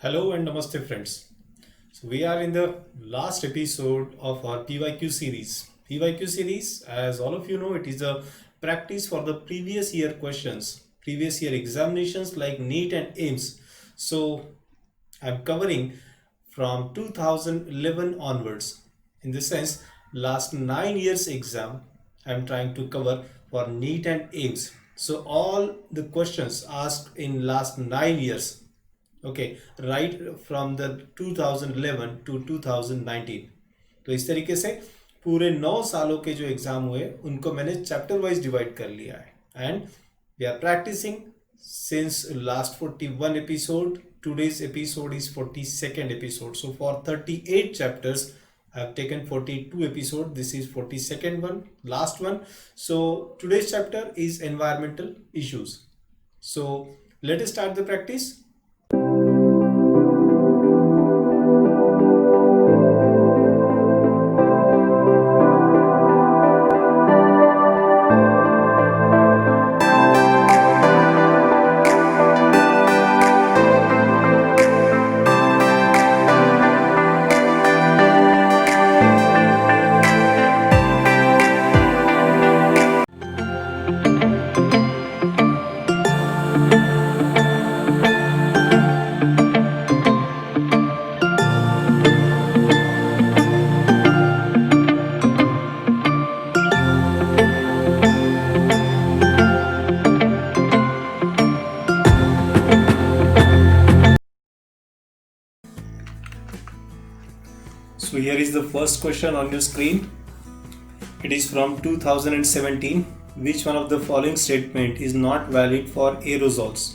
Hello and namaste friends. So we are in the last episode of our PYQ series. PYQ series, as all of you know, it is a practice for the previous year questions, previous year examinations like NEET and AIMS. So I'm covering from 2011 onwards. In this sense, last 9 years exam I'm trying to cover for NEET and AIMS. So all the questions asked in last 9 years, okay, right from the 2011 to 2019। तो इस तरीके से पूरे 9 सालों के जो exam हुए उनको मैंने चैप्टर वाइज डिवाइड कर लिया है and we are practicing since last 41 episode. Today's episode is 42nd episode, so for 38 chapters I have taken 42 episode. This is 42nd one, last one. So today's chapter is environmental issues. So let us start the practice. So here is the first question on your screen. It is from 2017. Which one of the following statement is not valid for aerosols?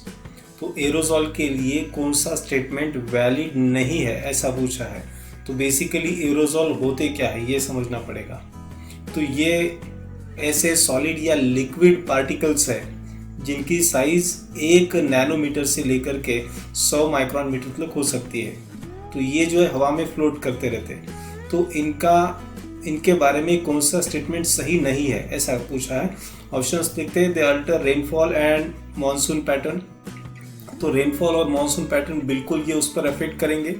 तो aerosol के लिए कौन सा statement valid नहीं है ऐसा पूछा है। तो बेसिकली एरोजॉल होते क्या है ये समझना पड़ेगा। तो ये ऐसे सॉलिड या लिक्विड पार्टिकल्स है जिनकी साइज 1 नैनोमीटर से लेकर के 100 माइक्रोन मीटर तक हो सकती है। तो ये जो है हवा में फ्लोट करते रहते हैं। तो इनके बारे में कौन सा स्टेटमेंट सही नहीं है ऐसा पूछा है। ऑप्शंस देखते हैं। They alter rainfall and monsoon pattern. तो रेनफॉल और मॉनसून पैटर्न बिल्कुल ये उस पर अफेक्ट करेंगे,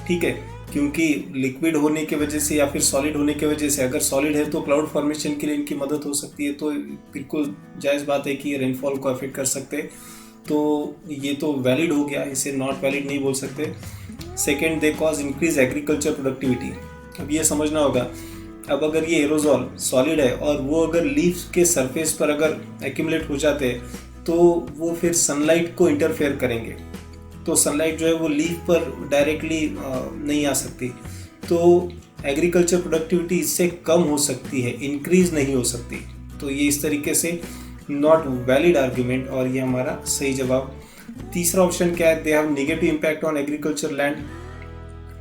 ठीक है, क्योंकि लिक्विड होने की वजह से या फिर सॉलिड होने की वजह से, अगर सॉलिड है तो क्लाउड फॉर्मेशन के लिए इनकी मदद हो सकती है। तो बिल्कुल जायज़ बात है कि ये रेनफॉल को अफेक्ट कर सकते हैं। तो ये तो वैलिड हो गया, इसे नॉट वैलिड नहीं बोल सकते। Second, they cause increase agriculture productivity. अब ये समझना होगा, अब अगर ये एरोजॉल सॉलिड है और वो अगर लीफ के सरफेस पर अगर एक्यूमुलेट हो जाते हैं तो वो फिर सनलाइट को इंटरफेयर करेंगे। तो सनलाइट जो है वो लीफ पर डायरेक्टली नहीं आ सकती। तो एग्रीकल्चर प्रोडक्टिविटी इससे कम हो सकती है, इंक्रीज नहीं हो सकती। तो ये इस तरीके से नॉट वैलिड आर्ग्यूमेंट और ये हमारा सही जवाब। तीसरा ऑप्शन क्या है, they have negative impact on agriculture land.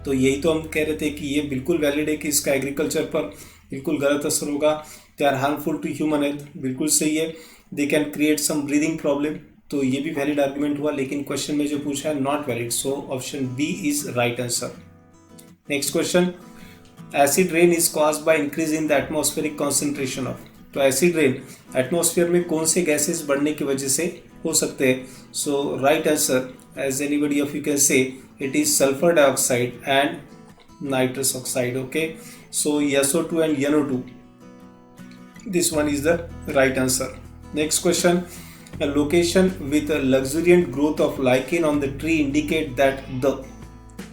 तो यही तो हम कह रहे थे कि ये बिल्कुल वैलिड है कि इसका एग्रीकल्चर पर बिल्कुल गलत असर होगा। They are harmful to human health, बिल्कुल सही है। They can create some breathing problem, तो ये भी वैलिड आर्गुमेंट हुआ, लेकिन क्वेश्चन में जो पूछा है not valid. So option B is right answer. Next question, acid rain is caused by increase in the atmospheric concentration of. तो एसिड रेन एटमॉस्फेयर में कौन से गैसेस बढ़ने की वजह से हो सकते हैं। So right answer, as anybody of you can say, it is sulphur dioxide and nitrous oxide. Okay, so SO2 and NO2, this one is the right answer. Next question, a location with a luxuriant growth of lichen on the tree indicate that the।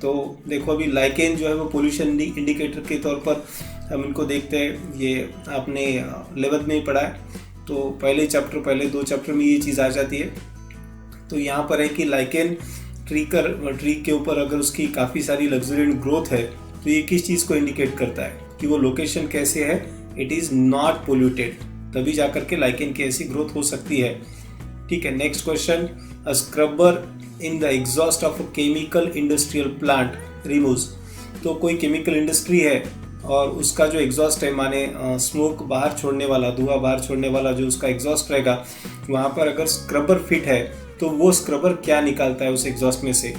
तो देखो अभी lichen जो है वो pollution indicator के तौर पर हम इनको देखते हैं। ये आपने 11th में ही पढ़ा है, तो पहले 2 चैप्टर में ये चीज़ आ जाती है। तो यहाँ पर है कि लाइकेन ट्री के ऊपर अगर उसकी काफ़ी सारी लग्जरियंट ग्रोथ है तो ये किस चीज़ को इंडिकेट करता है कि वो लोकेशन कैसे है, इट इज़ नॉट पोल्यूटेड, तभी जाकर के लाइकेन की ऐसी ग्रोथ हो सकती है। ठीक है, next question, a scrubber in the exhaust of a chemical industrial plant removes. तो कोई केमिकल इंडस्ट्री है और उसका जो एग्जॉस्ट है, माने स्मोक बाहर छोड़ने वाला, धुआं बाहर छोड़ने वाला जो उसका एग्जॉस्ट रहेगा, वहाँ पर अगर स्क्रबर फिट है तो वो स्क्रबर क्या निकालता है उस एग्जॉस्ट में से।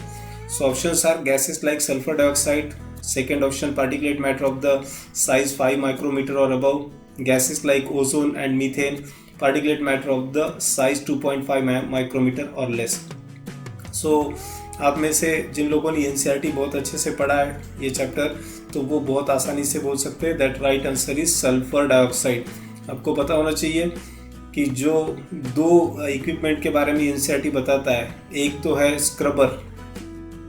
So options are gases like sulphur dioxide, second option particulate matter of the size 5 micrometre और above, gases like ozone and methane, particulate matter of the size 2.5 micrometre और लेस। सो आप में से जिन लोगों ने एनसीईआरटी बहुत अच्छे से पढ़ा है ये चैप्टर, तो वो बहुत आसानी से बोल सकते हैं that right answer is sulphur dioxide. आपको पता होना चाहिए कि जो दो इक्विपमेंट के बारे में एनसीईआरटी बताता है, एक तो है स्क्रबर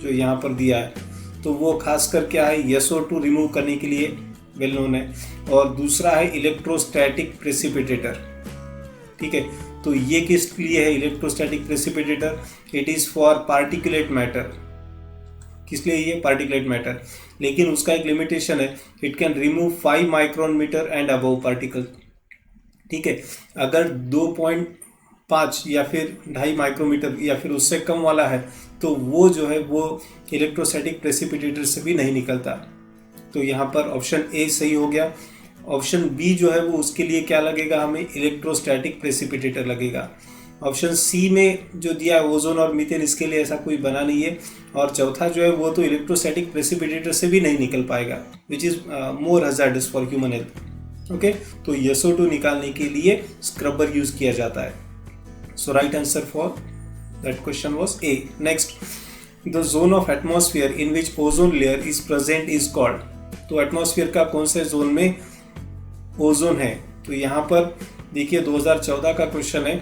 जो यहाँ पर दिया है, तो वो खासकर क्या है SO2 रिमूव करने के लिए वेल नोन है, और दूसरा है इलेक्ट्रोस्टैटिक प्रेसिपिटेटर। ठीक है, तो ये किस लिए है electrostatic precipitator? It is for particulate matter. किस लिए ये पार्टिकुलेट मैटर, लेकिन उसका एक लिमिटेशन है, it can remove 5 micron metre and above particle. ठीक है, अगर 2.5 या फिर 2.5 माइक्रोमीटर या फिर उससे कम वाला है तो वो जो है वो इलेक्ट्रोस्टैटिक प्रेसिपिटेटर से भी नहीं निकलता। तो यहाँ पर ऑप्शन ए सही हो गया। ऑप्शन बी जो है वो उसके लिए क्या लगेगा, हमें इलेक्ट्रोस्टैटिक प्रेसिपिटेटर लगेगा। ऑप्शन सी में जो दिया है ओजोन और मीथेन, इसके लिए ऐसा कोई बना नहीं है। और चौथा जो है वो तो इलेक्ट्रोस्टैटिक प्रेसिपिटेटर से भी नहीं निकल पाएगा, which is more hazardous for human health. Okay, तो SO2 निकालने के लिए स्क्रबर यूज किया जाता है। So right answer for that question was A. Next, the zone of atmosphere in which ozone layer is present is called. तो atmosphere का कौन से जोन में ओजोन है? तो यहाँ पर देखिए 2014 का क्वेश्चन है,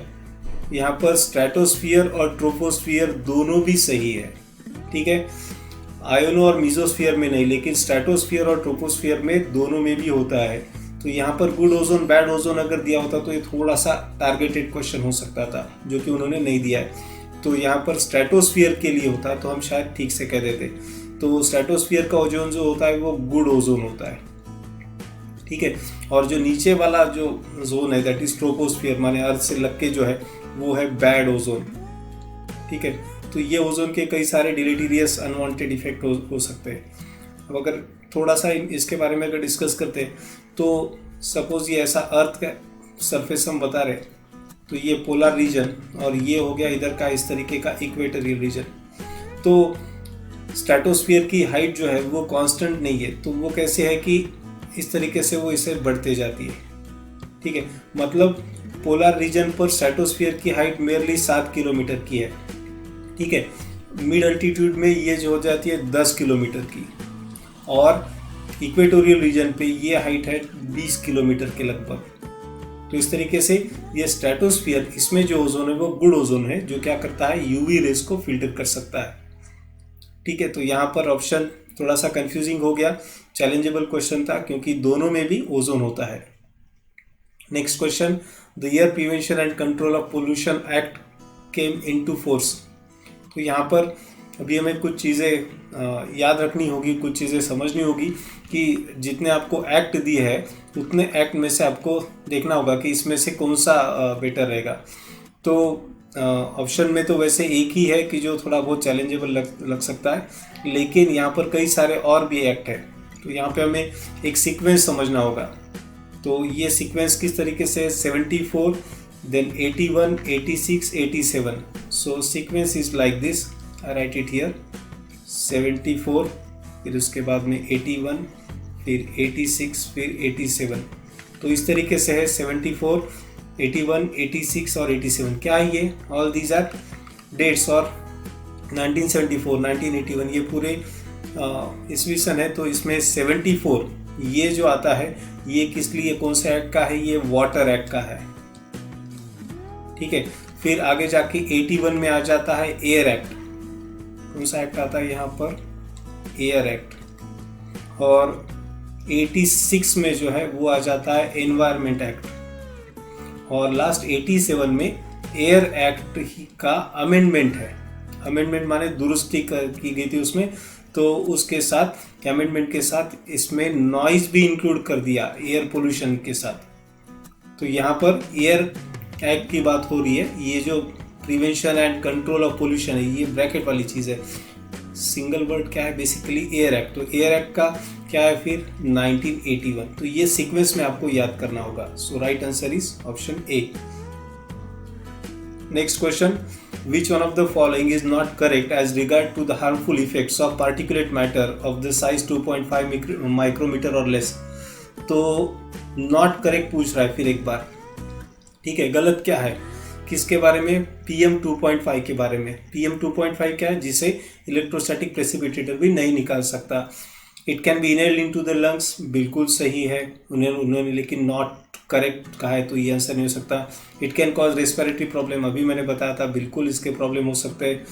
यहाँ पर स्ट्रेटोस्फियर और ट्रोपोस्फियर दोनों भी सही है। ठीक है, आयोनो और मीजोस्फियर में नहीं, लेकिन स्ट्रेटोस्फियर और ट्रोपोस्फियर में दोनों में भी होता है। तो यहाँ पर गुड ओजोन बैड ओजोन अगर दिया होता तो ये थोड़ा सा टारगेटेड क्वेश्चन हो सकता था, जो कि उन्होंने नहीं दिया है। तो यहाँ पर स्ट्रेटोस्फियर के लिए होता तो हम शायद ठीक से कह देते। तो स्ट्रेटोस्फियर का ओजोन जो होता है वो गुड ओजोन होता है। ठीक है, और जो नीचे वाला जो जोन है दैट इज ट्रोपोस्फियर, माने अर्थ से लग के जो है वो है बैड ओजोन। ठीक है, तो ये ओजोन के कई सारे डिलीटीरियस अनवांटेड इफेक्ट हो सकते हैं। अब अगर थोड़ा सा इसके बारे में अगर डिस्कस करते हैं, तो सपोज ये ऐसा अर्थ का सरफेस हम बता रहे, तो ये पोलर रीजन और ये हो गया इधर का इस तरीके का इक्वेटोरियल रीजन। तो स्ट्रेटोस्फियर की हाइट जो है वो कांस्टेंट नहीं है, तो वो कैसे है कि इस तरीके से वो इसे बढ़ते जाती है। ठीक है, मतलब पोलर रीजन पर स्ट्रेटोस्फियर की हाइट मेयरली 7 किलोमीटर की है। ठीक है, मिड अल्टीट्यूड में ये जो हो जाती है 10 किलोमीटर की, और इक्वेटोरियल रीजन पे ये हाइट है 20 किलोमीटर के लगभग। तो इस तरीके से ये स्ट्रेटोस्फियर, इसमें जो ओजोन है वो गुड ओजोन है, जो क्या करता है यूवी रेस को फिल्टर कर सकता है। ठीक है, तो यहाँ पर ऑप्शन थोड़ा सा कंफ्यूजिंग हो गया, चैलेंजेबल क्वेश्चन था क्योंकि दोनों में भी ओजोन होता है। Next question, the air prevention and control of pollution act came into force. तो यहाँ पर अभी हमें कुछ चीज़ें याद रखनी होगी, कुछ चीज़ें समझनी होगी कि जितने आपको एक्ट दिए हैं उतने एक्ट में से आपको देखना होगा कि इसमें से कौन सा बेटर रहेगा। तो ऑप्शन में तो वैसे एक ही है कि जो थोड़ा बहुत चैलेंजेबल लग सकता है, लेकिन यहाँ पर कई सारे और भी एक्ट है। तो यहाँ पे हमें एक सीक्वेंस समझना होगा। तो ये सीक्वेंस किस तरीके से 74, then 81, 86, 87। So sequence is like this, I write it here, 74, फिर उसके बाद में 81, फिर 86, फिर 87। तो इस तरीके से है 74, 81, 86 और 87। क्या है ये? ऑल दीज आर डेट्स, और 1974, 1981 ये पूरे ईस्वी सन है। तो इसमें 74 ये जो आता है ये किस लिए, कौन सा एक्ट का है? ये वाटर एक्ट का है। ठीक है, फिर आगे जाके 81 में आ जाता है एयर एक्ट। कौन सा एक्ट आता है यहाँ पर? Air act. और 86 में जो है वो आ जाता है एनवायरमेंट एक्ट। और लास्ट 87 में एयर एक्ट का अमेंडमेंट है। अमेंडमेंट माने दुरुस्ती की गई थी उसमें, तो उसके साथ अमेंडमेंट के साथ इसमें नॉइज भी इंक्लूड कर दिया एयर पोल्यूशन के साथ। तो यहाँ पर एयर एक्ट की बात हो रही है। ये जो prevention and control of pollution है ये ब्रैकेट वाली चीज़ है। सिंगल वर्ड क्या है? Basically air act. तो एयर एक्ट का क्या है फिर? 1981। तो ये सीक्वेंस में आपको याद करना होगा। So right answer is option A. Next question, which one of the following is not correct as regard to the harmful effects of particulate matter of the size 2.5 micrometer or less। तो not correct पूछ रहा है फिर एक बार। ठीक है, गलत क्या है? किसके बारे में? PM2.5 के बारे में। PM2.5 क्या है? जिसे इलेक्ट्रोस्टैटिक प्रेसिपिटेटर भी नहीं निकाल सकता। It can be inhaled into the lungs, बिल्कुल सही है, उन्होंने लेकिन नॉट करेक्ट कहा है, तो ये आंसर नहीं हो सकता। It can cause respiratory problem, अभी मैंने बताया था, बिल्कुल इसके प्रॉब्लम हो सकते हैं।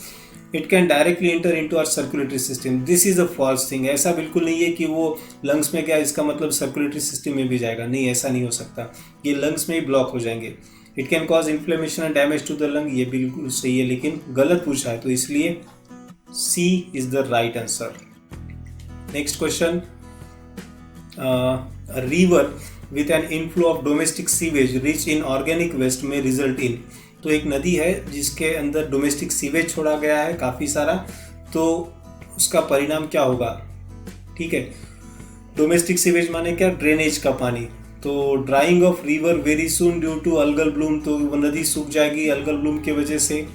It can directly enter into our circulatory system, this is a false thing. ऐसा बिल्कुल नहीं है कि वो लंग्स में क्या इसका मतलब सर्कुलेटरी सिस्टम में भी जाएगा, नहीं, ऐसा नहीं हो सकता, ये लंग्स में ही ब्लॉक हो जाएंगे। It can cause inflammation and damage to the lung, ये बिल्कुल सही है, लेकिन गलत पूछा है, तो इसलिए C is the right answer. Next question, river with an inflow of domestic sewage rich in organic waste may result in. तो एक नदी है जिसके अंदर डोमेस्टिक सीवेज छोड़ा गया है काफ़ी सारा, तो उसका परिणाम क्या होगा? ठीक है, डोमेस्टिक सीवेज माने क्या? ड्रेनेज का पानी। तो drying of river very soon due to algal bloom, तो वो नदी सूख जाएगी अल्गल ब्लूम की वजह से।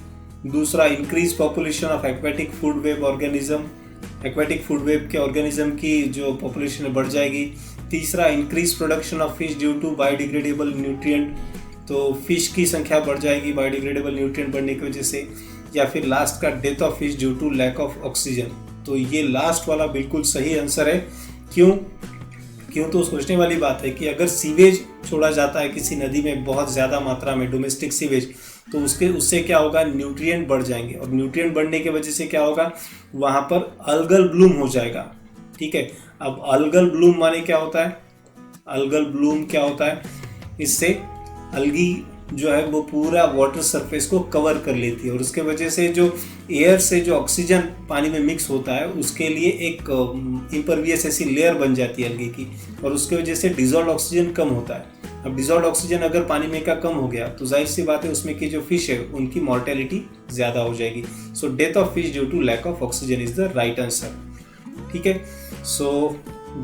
दूसरा, increase population of aquatic food web organism, aquatic food web के ऑर्गेनिज्म की जो पॉपुलेशन बढ़ जाएगी। तीसरा, increase production of fish due to biodegradable nutrient, तो फिश की संख्या बढ़ जाएगी बायोडिग्रेडेबल न्यूट्रिएंट बढ़ने की वजह से। या फिर लास्ट का, death of fish due to lack of oxygen. तो ये लास्ट वाला बिल्कुल सही आंसर है। क्यों? तो सोचने वाली बात है कि अगर सीवेज छोड़ा जाता है किसी नदी में बहुत ज़्यादा मात्रा में, डोमेस्टिक सीवेज, तो उससे क्या होगा? न्यूट्रिएंट बढ़ जाएंगे, और न्यूट्रिएंट बढ़ने की वजह से क्या होगा? वहाँ पर अल्गल ब्लूम हो जाएगा। ठीक है, अब अल्गल ब्लूम माने क्या होता है? अल्गल ब्लूम क्या होता है? इससे अलगी जो है वो पूरा वाटर सरफेस को कवर कर लेती है, और उसके वजह से जो एयर से जो ऑक्सीजन पानी में मिक्स होता है उसके लिए एक इम्परवियस ऐसी लेयर बन जाती है अलगी की, और उसके वजह से डिजॉल्व ऑक्सीजन कम होता है। अब डिजॉल्व ऑक्सीजन अगर पानी में का कम हो गया तो जाहिर सी बात है उसमें की जो फिश है उनकी मॉर्टेलिटी ज़्यादा हो जाएगी। So death of fish due to lack of oxygen is the right answer. ठीक है, so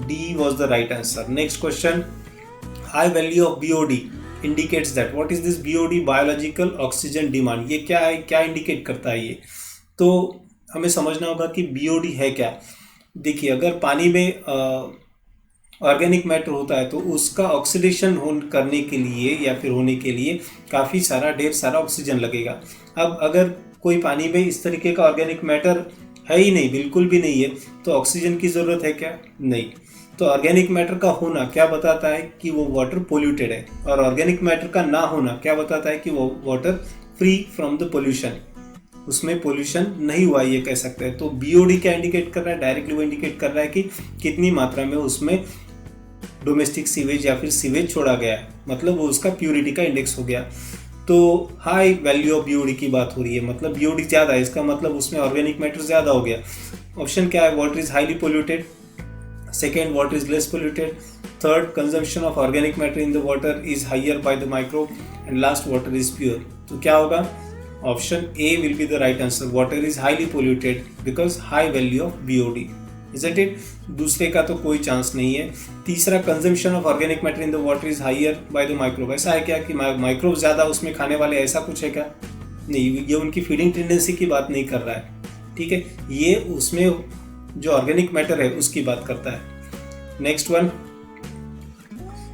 D was the right answer. Next question, high value of BOD indicates that, what is this BOD? Biological oxygen demand. ये क्या है, क्या indicate करता है ये? तो हमें समझना होगा कि BOD है क्या। देखिए, अगर पानी में ऑर्गेनिक मैटर होता है तो उसका ऑक्सीडेशन करने के लिए या फिर होने के लिए काफ़ी सारा ढेर सारा ऑक्सीजन लगेगा। अब अगर कोई पानी में इस तरीके का ऑर्गेनिक मैटर है ही नहीं, बिल्कुल भी नहीं है, तो ऑक्सीजन की ज़रूरत है क्या? नहीं। तो ऑर्गेनिक मैटर का होना क्या बताता है? कि वो वाटर पोल्यूटेड है, और ऑर्गेनिक मैटर का ना होना क्या बताता है? कि वो water free from the pollution, उसमें पोल्यूशन नहीं हुआ, ये कह सकते हैं। तो BOD क्या इंडिकेट कर रहा है? डायरेक्टली वो इंडिकेट कर रहा है कि कितनी मात्रा में उसमें डोमेस्टिक सीवेज या फिर सीवेज छोड़ा गया है, मतलब वो उसका प्यूरिटी का इंडेक्स हो गया। तो हाई वैल्यू ऑफ BOD की बात हो रही है, मतलब BOD ज़्यादा है, इसका मतलब उसमें ऑर्गेनिक मैटर ज़्यादा हो गया। ऑप्शन क्या है? Water is highly polluted, second, water is less polluted, third, consumption of organic matter in the water is higher by the microbe, and last, water is pure। तो क्या होगा? Option A will be the right answer, water is highly polluted because high value of BOD, isn't it? दूसरे का तो कोई chance नहीं है। तीसरा, consumption of organic matter in the water is higher by the microbe, ऐसा है क्या कि माइक्रोब ज़्यादा उसमें खाने वाले, ऐसा कुछ है क्या? नहीं, ये उनकी फीडिंग टेंडेंसी की बात नहीं कर रहा है। ठीक है, ये उसमें जो ऑर्गेनिक मैटर है उसकी बात करता है। Next one,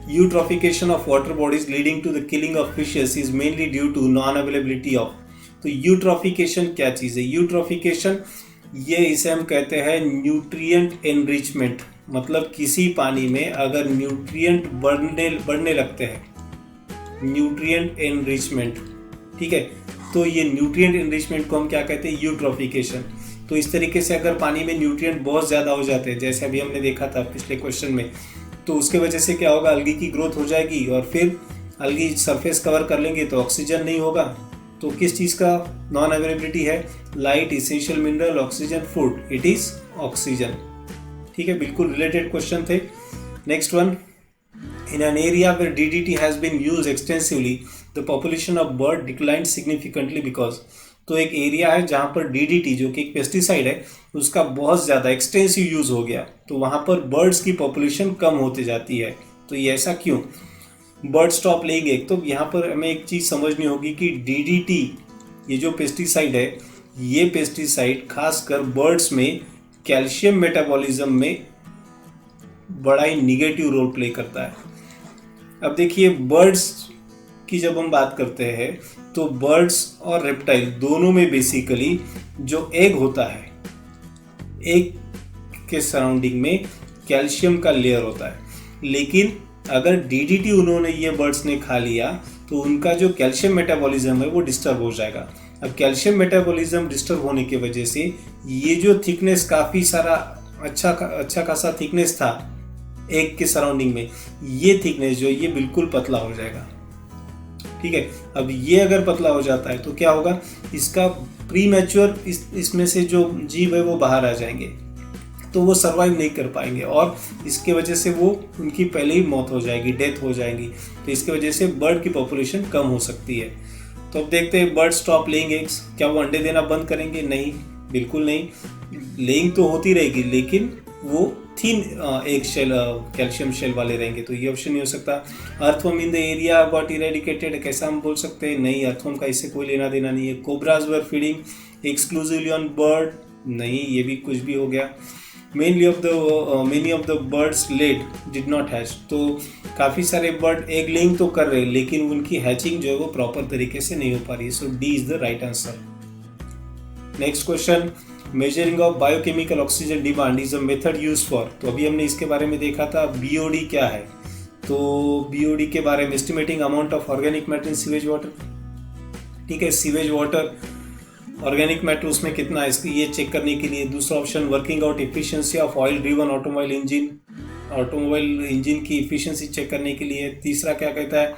eutrophication of water bodies leading to the killing of fishes is mainly due to non availability of. तो यूट्रॉफिकेशन क्या चीज़ है? यूट्रॉफिकेशन, ये इसे हम कहते हैं न्यूट्रिएंट एनरिचमेंट, मतलब किसी पानी में अगर न्यूट्रिएंट बढ़ने लगते हैं, न्यूट्रिएंट एनरिचमेंट। ठीक है, तो ये न्यूट्रिएंट एनरिचमेंट को हम क्या कहते हैं? यूट्रॉफिकेशन। तो इस तरीके से अगर पानी में न्यूट्रिएंट बहुत ज़्यादा हो जाते हैं, जैसे अभी हमने देखा था पिछले क्वेश्चन में, तो उसके वजह से क्या होगा? अलगी की ग्रोथ हो जाएगी, और फिर अलगी सरफेस कवर कर लेंगे तो ऑक्सीजन नहीं होगा। तो किस चीज़ का नॉन अवेलेबिलिटी है? Light, essential mineral, oxygen, food, it is oxygen. ठीक है, बिल्कुल रिलेटेड क्वेश्चन थे। Next one, in an area where DDT has been use extensively the population of bird declined significantly because. तो एक एरिया है जहाँ पर DDT जो कि एक पेस्टिसाइड है उसका बहुत ज़्यादा एक्सटेंसिव यूज़ हो गया, तो वहाँ पर बर्ड्स की पॉपुलेशन कम होती जाती है। तो ये ऐसा क्यों? बर्ड स्टॉप लेंगे, तो यहाँ पर हमें एक चीज़ समझनी होगी कि DDT ये जो पेस्टिसाइड है, ये पेस्टिसाइड खासकर बर्ड्स में कैल्शियम मेटाबॉलिज्म में बड़ा ही निगेटिव रोल प्ले करता है। अब देखिए, बर्ड्स की जब हम बात करते हैं तो बर्ड्स और रेप्टाइल दोनों में बेसिकली जो एग होता है, एग के सराउंडिंग में कैल्शियम का लेयर होता है। लेकिन अगर डीडीटी उन्होंने ये बर्ड्स ने खा लिया तो उनका जो कैल्शियम मेटाबॉलिज्म है वो डिस्टर्ब हो जाएगा। अब कैल्शियम मेटाबॉलिज्म डिस्टर्ब होने की वजह से ये जो थिकनेस काफ़ी सारा अच्छा खासा थिकनेस था एग के सराउंडिंग में, ये थिकनेस जो ये बिल्कुल पतला हो जाएगा। ठीक है, अब ये अगर पतला हो जाता है तो क्या होगा, इसका प्री मैच्योर इसमें से जो जीव है वो बाहर आ जाएंगे, तो वो सर्वाइव नहीं कर पाएंगे और इसके वजह से वो उनकी पहले ही मौत हो जाएगी, डेथ हो जाएगी। तो इसके वजह से बर्ड की पॉपुलेशन कम हो सकती है। तो अब देखते हैं बर्ड स्टॉप लेइंग एग्स, क्या वो अंडे देना बंद करेंगे? नहीं, बिल्कुल नहीं। लेइंग तो होती रहेगी लेकिन वो thin egg shell calcium shell वाले रहेंगे, तो ये ऑप्शन नहीं हो सकता। Earthworm in the area got eradicated, कैसा हम बोल सकते हैं? नहीं, अर्थवर्म का इससे कोई लेना देना नहीं है। Cobras were feeding exclusively on bird, नहीं, ये भी कुछ भी हो गया। many of the birds laid did not hatch, तो काफ़ी सारे बर्ड एग लेइंग तो कर रहे हैं लेकिन उनकी हैचिंग जो है वो प्रॉपर तरीके से नहीं हो पा रही है। So D is the right answer. Next question, measuring of biochemical oxygen demand is a method use for, तो अभी हमने इसके बारे में देखा था बीओडी क्या है। तो बीओडी के बारे में estimating amount of organic matter in sewage water. ठीक है, सीवेज वाटर ऑर्गेनिक मैटर उसमें कितना है इसकी ये चेक करने के लिए। दूसरा option, working out efficiency of oil driven automobile engine, automobile engine की एफिशिएंसी चेक करने के लिए। तीसरा क्या कहता है,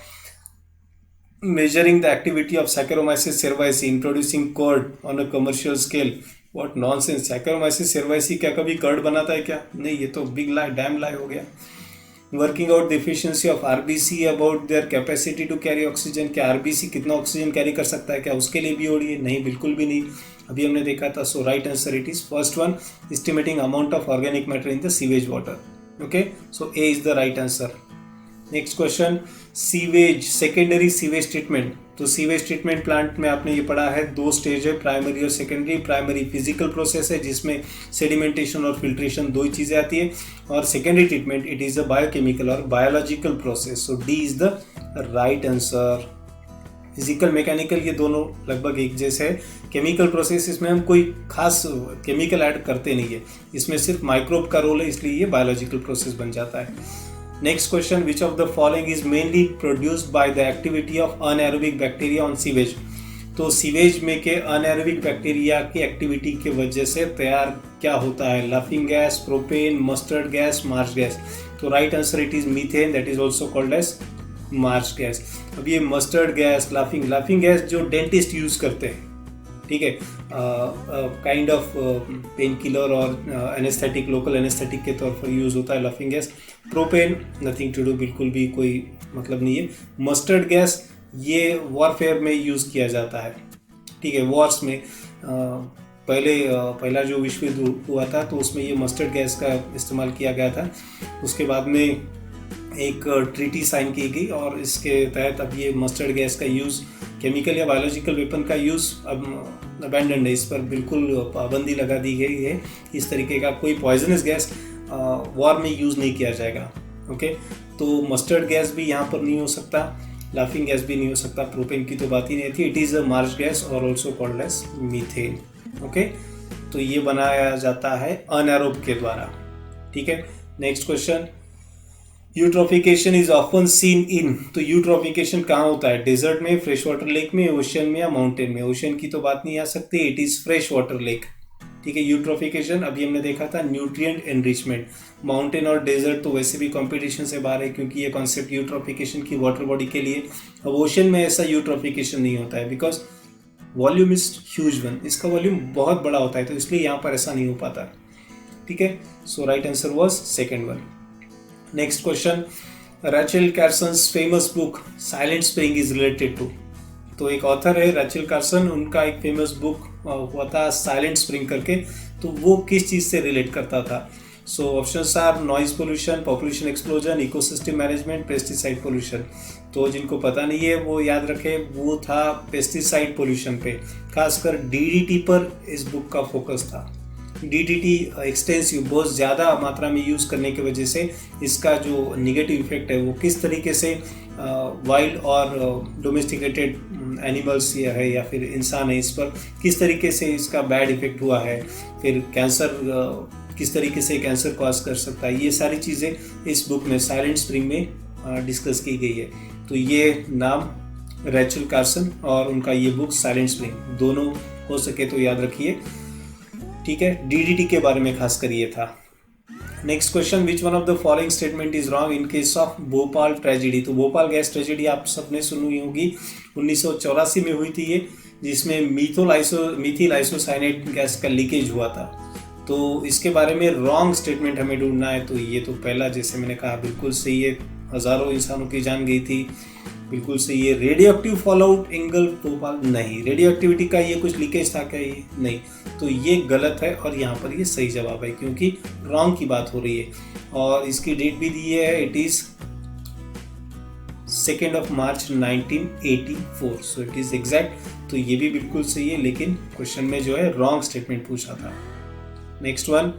measuring the activity of Saccharomyces cerevisiae introducing curd on a commercial scale. What nonsense, Saccharomyces cerevisiae क्या कभी कर्ड बनाता है क्या? नहीं, ये तो बिग लाई, डैम लाई हो गया। Working out the efficiency of RBC about their capacity to carry oxygen, क्या आरबीसी कितना ऑक्सीजन कैरी कर सकता है, क्या उसके लिए भी ओडी है? नहीं, बिल्कुल भी नहीं, अभी हमने देखा था। So right answer it is first one, estimating amount of organic matter in the sewage water. Okay, so A is the right answer. Next question, sewage secondary sewage treatment. तो सीवेज ट्रीटमेंट प्लांट में आपने ये पढ़ा है, दो stage है, primary और secondary. Primary physical process है जिसमें सेडिमेंटेशन और फिल्ट्रेशन दो ही चीज़ें आती है, और secondary treatment it is a biochemical और biological process. So D is the right answer. Physical mechanical ये दोनों लगभग एक जैसे है। केमिकल प्रोसेस इसमें हम कोई खास केमिकल ऐड करते नहीं है, इसमें सिर्फ माइक्रोब का रोल है, इसलिए ये बायोलॉजिकल प्रोसेस बन जाता है। Next question, which of the following is mainly produced by the activity of anaerobic bacteria on sewage. तो सीवेज में के अनएरोबिक बैक्टीरिया की एक्टिविटी की वजह से तैयार क्या होता है? Laughing gas, propane, mustard gas, marsh gas. तो right answer it is methane, that is also called as marsh gas. अब ये मस्टर्ड गैस, लाफिंग गैस जो डेंटिस्ट यूज करते हैं, ठीक है, काइंड ऑफ पेन किलर और एनेस्थेटिक, लोकल एनेस्थेटिक के तौर पर यूज़ होता है laughing gas. Propane nothing to do, बिल्कुल भी कोई मतलब नहीं है। मस्टर्ड गैस ये वॉरफेयर में यूज़ किया जाता है, ठीक है, वॉर्स में। पहला जो विश्व युद्ध हुआ था तो उसमें ये मस्टर्ड गैस का इस्तेमाल किया गया था। उसके बाद में एक ट्रीटी साइन की गई और इसके तहत अब ये मस्टर्ड गैस का यूज़, केमिकल या बायोलॉजिकल वेपन का यूज़ अब अबैंडन्ड है, इस पर बिल्कुल पाबंदी लगा दी गई है। इस तरीके का कोई पॉइजनस गैस वॉर में यूज़ नहीं किया जाएगा। ओके, तो मस्टर्ड गैस भी यहाँ पर नहीं हो सकता, लाफिंग गैस भी नहीं हो सकता, प्रोपेन की तो बात ही नहीं थी। It is a marsh gas और also called as methane. Okay, तो ये बनाया जाता है अनएरोब के द्वारा, ठीक है। Next question, eutrophication is often seen in. तो यूट्रोफिकेशन कहाँ होता है? डेजर्ट में, फ्रेश वाटर लेक में, ओशन में या माउंटेन में? ओशन की तो बात नहीं आ सकती, it is fresh water lake, ठीक है। यूट्रोफिकेशन अभी हमने देखा था न्यूट्रिएंट एनरिचमेंट। माउंटेन और डेजर्ट तो वैसे भी कंपटीशन से बाहर है क्योंकि ये कॉन्सेप्ट यूट्रोफिकेशन की वाटर बॉडी के लिए। अब ओशन में ऐसा यूट्रोफिकेशन नहीं होता है because volume is huge one, इसका वॉल्यूम बहुत बड़ा होता है, तो इसलिए यहाँ पर ऐसा नहीं हो पाता, ठीक है। So right answer was second one. Next question, Rachel Carson's famous book Silent Spring is related to. तो एक ऑथर है रैचल कार्सन, उनका एक फेमस बुक हुआ था साइलेंट स्प्रिंग करके, तो वो किस चीज़ से रिलेट करता था? So options are noise pollution, population explosion, ecosystem management, pesticide pollution. तो जिनको पता नहीं है वो याद रखे, वो था पेस्टिसाइड पोल्यूशन पे, खासकर डीडीटी पर इस बुक का फोकस था। DDT एक्सटेंसिव बहुत ज़्यादा मात्रा में यूज़ करने की वजह से इसका जो निगेटिव इफेक्ट है वो किस तरीके से वाइल्ड और डोमेस्टिकेटेड एनिमल्स या फिर इंसान है, इस पर किस तरीके से इसका बैड इफेक्ट हुआ है, फिर कैंसर किस तरीके से कैंसर कॉज कर सकता है, ये सारी चीज़ें इस बुक में साइलेंट स्प्रिंग में डिस्कस की गई है। तो ये नाम रैचल कार्सन और उनका ये बुक साइलेंट स्प्रिंग, दोनों हो सके तो याद रखिए, ठीक है। DDT के बारे में खासकर ये था। Next question, which one of the following statement is wrong in case of Bhopal tragedy. तो भोपाल गैस ट्रेजिडी आप सबने सुनी होगी, 1984 में हुई थी ये, जिसमें मीथिल आइसोसाइनेट गैस का लीकेज हुआ था। तो इसके बारे में रॉन्ग स्टेटमेंट हमें ढूंढना है। तो ये तो पहला, जैसे मैंने कहा, बिल्कुल सही है, हज़ारों इंसानों की जान गई थी, बिल्कुल सही है। Radioactive fallout angle Bhopal, नहीं। रेडियो एक्टिविटी का ये कुछ लीकेज था क्या, ये नहीं। तो ये गलत है और यहाँ पर ये सही जवाब है, क्योंकि रॉन्ग की बात हो रही है और इसकी डेट भी दी है, it is 2 March 1984, so it is exact. तो ये भी बिल्कुल सही है, लेकिन क्वेश्चन में जो है रॉन्ग स्टेटमेंट पूछा था। Next one,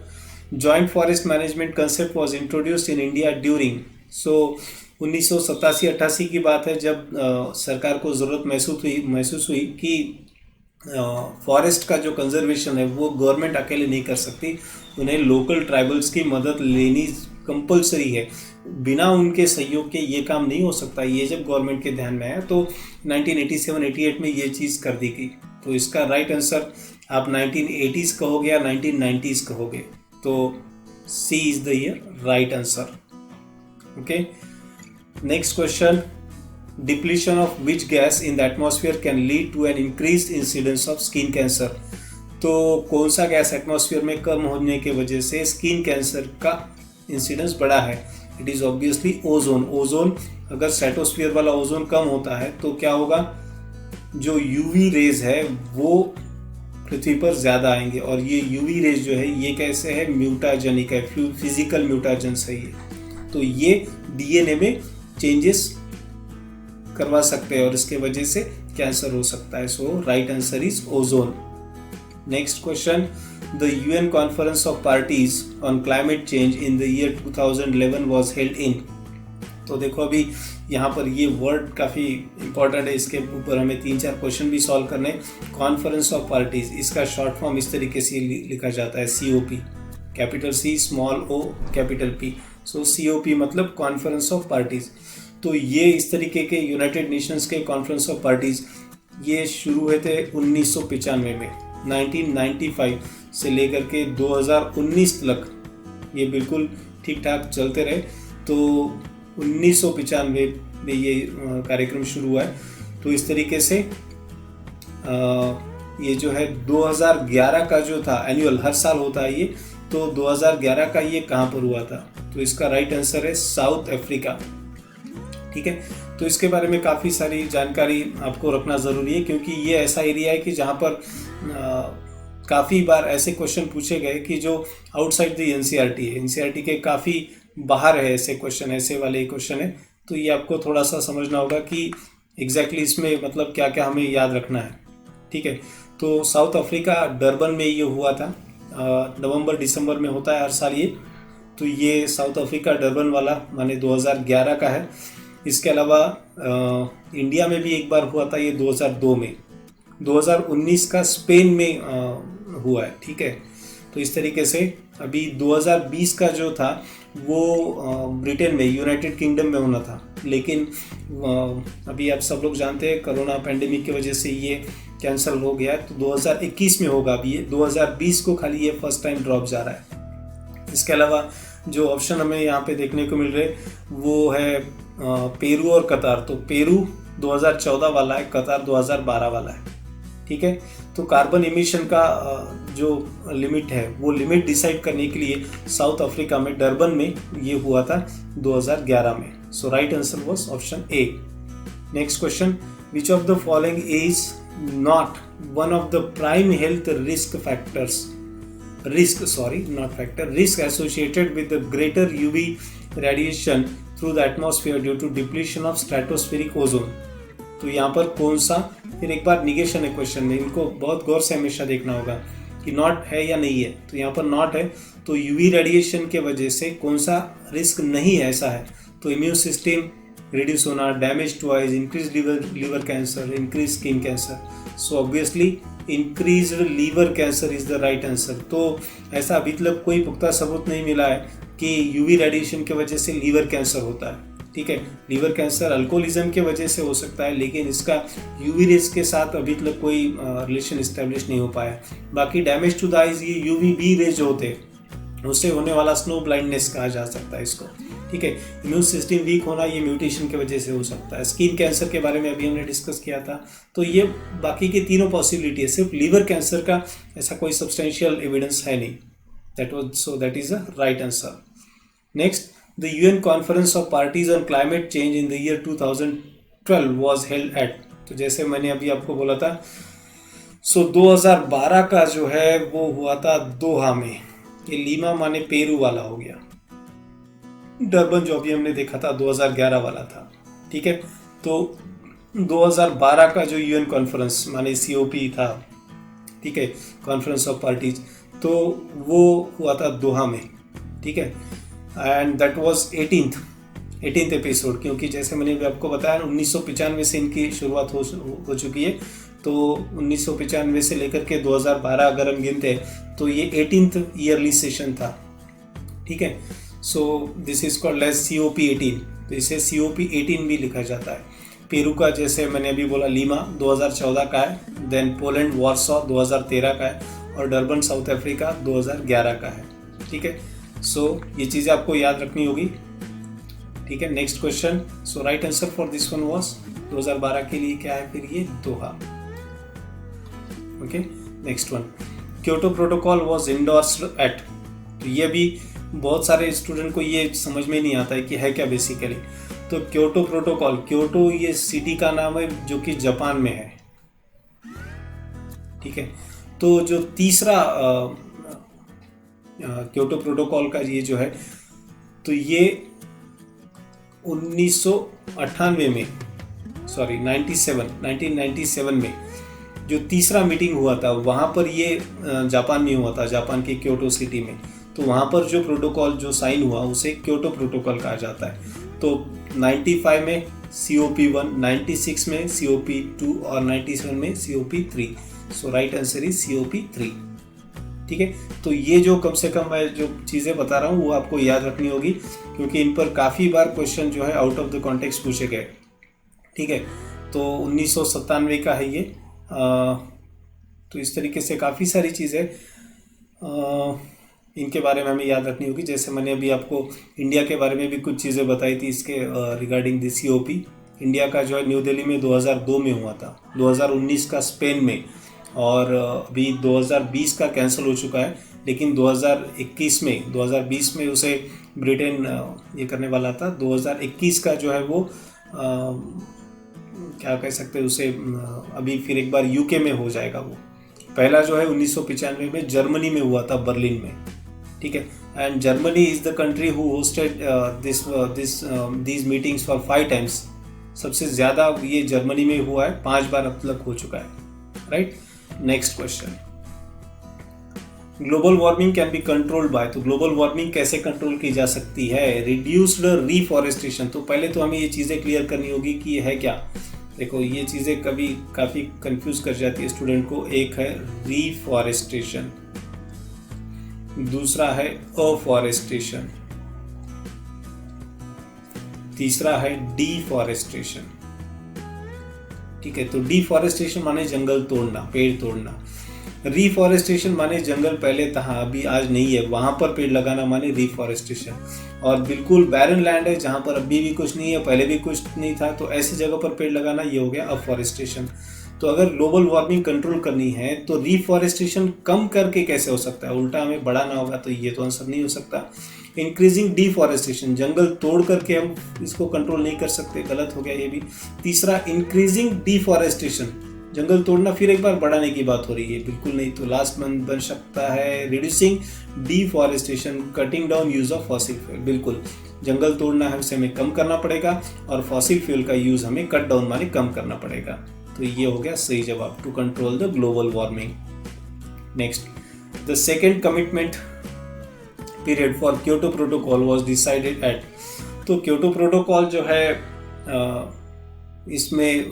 joint forest management concept was introduced in India during. So 1987-88 की बात है, जब सरकार को ज़रूरत महसूस हुई कि फॉरेस्ट का जो कंजर्वेशन है वो गवर्नमेंट अकेले नहीं कर सकती, उन्हें लोकल ट्राइबल्स की मदद लेनी कंपलसरी है, बिना उनके सहयोग के ये काम नहीं हो सकता। ये जब गवर्नमेंट के ध्यान में आया तो 1987-88 में ये चीज़ कर दी गई। तो इसका राइट आंसर आप 1980s कहोगे या 1990s कहोगे, तो C is the right answer. Okay, next question, depletion of which gas in the atmosphere can lead to an increased incidence of skin cancer. तो कौन सा गैस एटमॉस्फेयर में कम होने की वजह से स्किन कैंसर का इंसिडेंस बढ़ा है? It is obviously ozone. Ozone, अगर स्ट्रेटोस्फीयर वाला ओजोन कम होता है तो क्या होगा, जो यूवी रेज है वो पृथ्वी पर ज़्यादा आएंगे, और ये यूवी रेज जो है ये कैसे है, म्यूटाजेनिक है, फिजिकल म्यूटाजेंस है ये। तो ये डीएनए में चेंजेस करवा सकते हैं और इसके वजह से कैंसर हो सकता है। So right answer is ozone. Next question, the UN conference of parties on climate change in the year 2011 was held in. तो देखो अभी यहाँ पर ये वर्ड काफ़ी इंपॉर्टेंट है, इसके ऊपर हमें 3-4 क्वेश्चन भी सॉल्व करने। कॉन्फ्रेंस ऑफ पार्टीज, इसका शॉर्ट फॉर्म इस तरीके से लिखा जाता है, COP, capital C small o capital P। सो COP मतलब कॉन्फ्रेंस ऑफ पार्टीज। तो ये इस तरीके के यूनाइटेड नेशंस के कॉन्फ्रेंस ऑफ पार्टीज ये शुरू हुए थे 1995 में। 1995 से लेकर के 2019 तक ये बिल्कुल ठीक ठाक चलते रहे। तो 1995 में ये कार्यक्रम शुरू हुआ है। तो इस तरीके से ये जो है 2011 का जो था एनुअल, हर साल होता है ये, तो 2011 का ये कहाँ पर हुआ था? तो इसका राइट आंसर है साउथ अफ्रीका। ठीक है, तो इसके बारे में काफ़ी सारी जानकारी आपको रखना ज़रूरी है, क्योंकि ये ऐसा एरिया है कि जहाँ पर काफ़ी बार ऐसे क्वेश्चन पूछे गए कि जो आउटसाइड द एनसीईआरटी है, एनसीईआरटी के काफ़ी बाहर है ऐसे क्वेश्चन, ऐसे वाले क्वेश्चन है। तो ये आपको थोड़ा सा समझना होगा कि एग्जैक्टली इसमें मतलब क्या क्या हमें याद रखना है। ठीक है, तो साउथ अफ्रीका डरबन में ये हुआ था, नवंबर-दिसंबर में होता है हर साल ये। तो ये साउथ अफ्रीका डरबन वाला माने 2011 का है। इसके अलावा इंडिया में भी एक बार हुआ था ये 2002 में। 2019 का स्पेन में हुआ है। ठीक है, तो इस तरीके से अभी 2020 का जो था वो ब्रिटेन में, यूनाइटेड किंगडम में होना था, लेकिन अभी आप सब लोग जानते हैं कोरोना पैंडेमिक की वजह से ये कैंसिल हो गया। तो 2021 में होगा। अभी ये 2020 को खाली ये फर्स्ट टाइम ड्रॉप जा रहा है। इसके अलावा जो ऑप्शन हमें यहाँ पे देखने को मिल रहे वो है पेरू और कतार। तो पेरू 2014 वाला है, कतार 2012 वाला है। ठीक है, तो कार्बन इमिशन का जो लिमिट है वो लिमिट डिसाइड करने के लिए साउथ अफ्रीका में डरबन में ये हुआ था 2011 में। So right answer was option A. Next question, which of the following is not one of the prime health risk associated with the greater UV radiation through the atmosphere due to depletion of stratospheric ozone। तो यहाँ पर कौन सा, फिर एक बार negation है question में, इनको बहुत गौर से हमेशा देखना होगा। कि नॉट है या नहीं है, तो यहाँ पर नॉट है, तो यूवी रेडिएशन के वजह से कौन सा रिस्क नहीं है, ऐसा है तो इम्यून सिस्टम रिड्यूस होना, damage to eyes, increase liver cancer, increase skin cancer, so obviously increased liver cancer is the right answer. तो ऐसा अभी तक कोई पुख्ता सबूत नहीं मिला है कि यूवी रेडिएशन की वजह से लीवर कैंसर होता है, ठीक है। लीवर कैंसर अल्कोहलिज्म की वजह से हो सकता है, लेकिन इसका यूवी रेज के साथ अभी तक कोई रिलेशन इस्टेब्लिश नहीं हो पाया। बाकी डैमेज टू द आइज, ये यूवी बी रेज होते हैं, उससे होने वाला स्नो ब्लाइंडनेस कहा जा सकता है इसको, ठीक है। इम्यून सिस्टम वीक होना, ये म्यूटेशन की वजह से हो सकता है। स्किन कैंसर के बारे में अभी हमने डिस्कस किया था, तो ये बाकी की तीनों पॉसिबिलिटी है, सिर्फ लीवर कैंसर का ऐसा कोई सब्सटेंशियल एविडेंस है नहीं। That is the right answer. Next, the UN conference of parties on climate change in the year 2012 was held at, तो जैसे मैंने अभी आपको बोला था, 2012 का जो है वो हुआ था दोहा में। ये लीमा माने पेरू वाला हो गया, डरबन जो अभी हमने देखा था 2011 वाला था, ठीक है। तो 2012 का जो यूएन कॉन्फ्रेंस माने सीओपी था, ठीक है, कॉन्फ्रेंस ऑफ पार्टीज, तो वो हुआ था दोहा में, ठीक है। And that was 18th episode, क्योंकि जैसे मैंने भी आपको बताया 1995 से इनकी शुरुआत हो चुकी है, तो 1995 से लेकर के 2012 अगर हम गिनते तो ये 18th ईयरली सेशन था, ठीक है। So this is called as COP18, तो इसे COP18 भी लिखा जाता है। पेरू का जैसे मैंने अभी बोला लीमा 2014 का है, देन पोलैंड वार्सो 2013 का है, और डरबन साउथ अफ्रीका 2011 का है, ठीक है। सो ये चीज़ें आपको याद रखनी होगी, ठीक है। Next question, so right answer for this one was 2012 के लिए क्या है फिर ये Doha, okay. Next one, Kyoto protocol was endorsed at, तो ये भी बहुत सारे स्टूडेंट को ये समझ में नहीं आता है कि है क्या बेसिकली। तो क्योटो प्रोटोकॉल, क्योटो ये सिटी का नाम है जो कि जापान में है, ठीक है। तो जो तीसरा क्योटो प्रोटोकॉल का ये जो है, तो ये 1997 में, सॉरी 1997 में जो तीसरा मीटिंग हुआ था, वहाँ पर ये जापान में हुआ था, जापान के क्योटो सिटी में। तो वहाँ पर जो प्रोटोकॉल जो साइन हुआ उसे क्योटो प्रोटोकॉल कहा जाता है। तो 95 में COP1, 96 में COP2 और 97 में COP3। So right answer is COP3, ठीक है। तो ये जो कम से कम मैं जो चीज़ें बता रहा हूँ वो आपको याद रखनी होगी, क्योंकि इन पर काफ़ी बार क्वेश्चन जो है आउट ऑफ द कॉन्टेक्स्ट पूछे गए, ठीक है। तो 1997 का है ये। तो इस तरीके से काफ़ी सारी चीज़ें इनके बारे में हमें याद रखनी होगी। जैसे मैंने अभी आपको इंडिया के बारे में भी कुछ चीज़ें बताई थी इसके रिगार्डिंग द COP। इंडिया का जो है न्यू दिल्ली में 2002 में हुआ था, 2019 का स्पेन में, और अभी 2020 का कैंसिल हो चुका है, लेकिन 2020 में उसे ब्रिटेन ये करने वाला था। 2021 का जो है वो क्या कह सकते हैं उसे, अभी फिर एक बार UK में हो जाएगा वो। पहला जो है 1995 में जर्मनी में हुआ था, बर्लिन में, ठीक है। And Germany is the country who hosted these meetings for 5 times. सबसे ज़्यादा ये जर्मनी में हुआ है, 5 बार अब तक हो चुका है, right. Next question, global warming can be controlled by, तो ग्लोबल वार्मिंग कैसे कंट्रोल की जा सकती है? Reduced reforestation. तो पहले तो हमें ये चीज़ें क्लियर करनी होगी कि ये है क्या। देखो ये चीज़ें कभी काफ़ी कंफ्यूज कर जाती है स्टूडेंट को। एक है रीफॉरेस्टेशन, दूसरा है अफॉरेस्टेशन, तीसरा है डिफॉरेस्टेशन, ठीक है। तो डिफॉरेस्टेशन माने जंगल तोड़ना, पेड़ तोड़ना। रीफॉरेस्टेशन माने जंगल पहले था अभी आज नहीं है, वहां पर पेड़ लगाना माने रीफॉरेस्टेशन। और बिल्कुल बैरन लैंड है जहां पर अभी भी कुछ नहीं है, पहले भी कुछ नहीं था, तो ऐसी जगह पर पेड़ लगाना ये हो गया अफॉरेस्टेशन। तो अगर ग्लोबल वार्मिंग कंट्रोल करनी है तो रीफॉरेस्टेशन कम करके कैसे हो सकता है, उल्टा हमें बढ़ाना होगा, तो ये तो आंसर नहीं हो सकता। इंक्रीजिंग डिफॉरेस्टेशन, जंगल तोड़ करके हम इसको कंट्रोल नहीं कर सकते, गलत हो गया ये भी। तीसरा इंक्रीजिंग डिफॉरेस्टेशन, जंगल तोड़ना फिर एक बार बढ़ाने की बात हो रही है, बिल्कुल नहीं। तो लास्ट बन सकता है reducing deforestation, cutting down use of fossil fuel. बिल्कुल जंगल तोड़ना है उसे हमें कम करना पड़ेगा, और फॉसिल फ्यूल का यूज हमें कट डाउन माने कम करना पड़ेगा। तो ये हो गया सही जवाब, to control the global warming. Next, the second commitment period for Kyoto Protocol was decided at. तो क्योटो प्रोटोकॉल जो है इसमें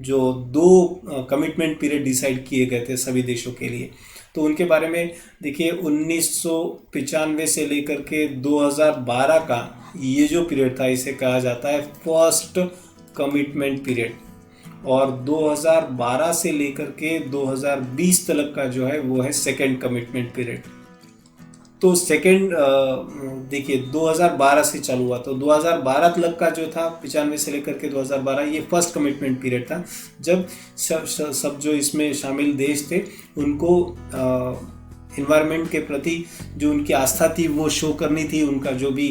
जो 2 कमिटमेंट पीरियड डिसाइड किए गए थे सभी देशों के लिए, तो उनके बारे में देखिए 1995 से लेकर के 2012 का ये जो पीरियड था इसे कहा जाता है फर्स्ट कमिटमेंट पीरियड, और 2012 से लेकर के 2020 तक का जो है वो है सेकेंड कमिटमेंट पीरियड। तो सेकेंड देखिए 2012 से चालू हुआ, तो 2012 तक का जो था 95 से लेकर के 2012 ये फर्स्ट कमिटमेंट पीरियड था, जब सब जो इसमें शामिल देश थे उनको इन्वायरमेंट के प्रति जो उनकी आस्था थी वो शो करनी थी। उनका जो भी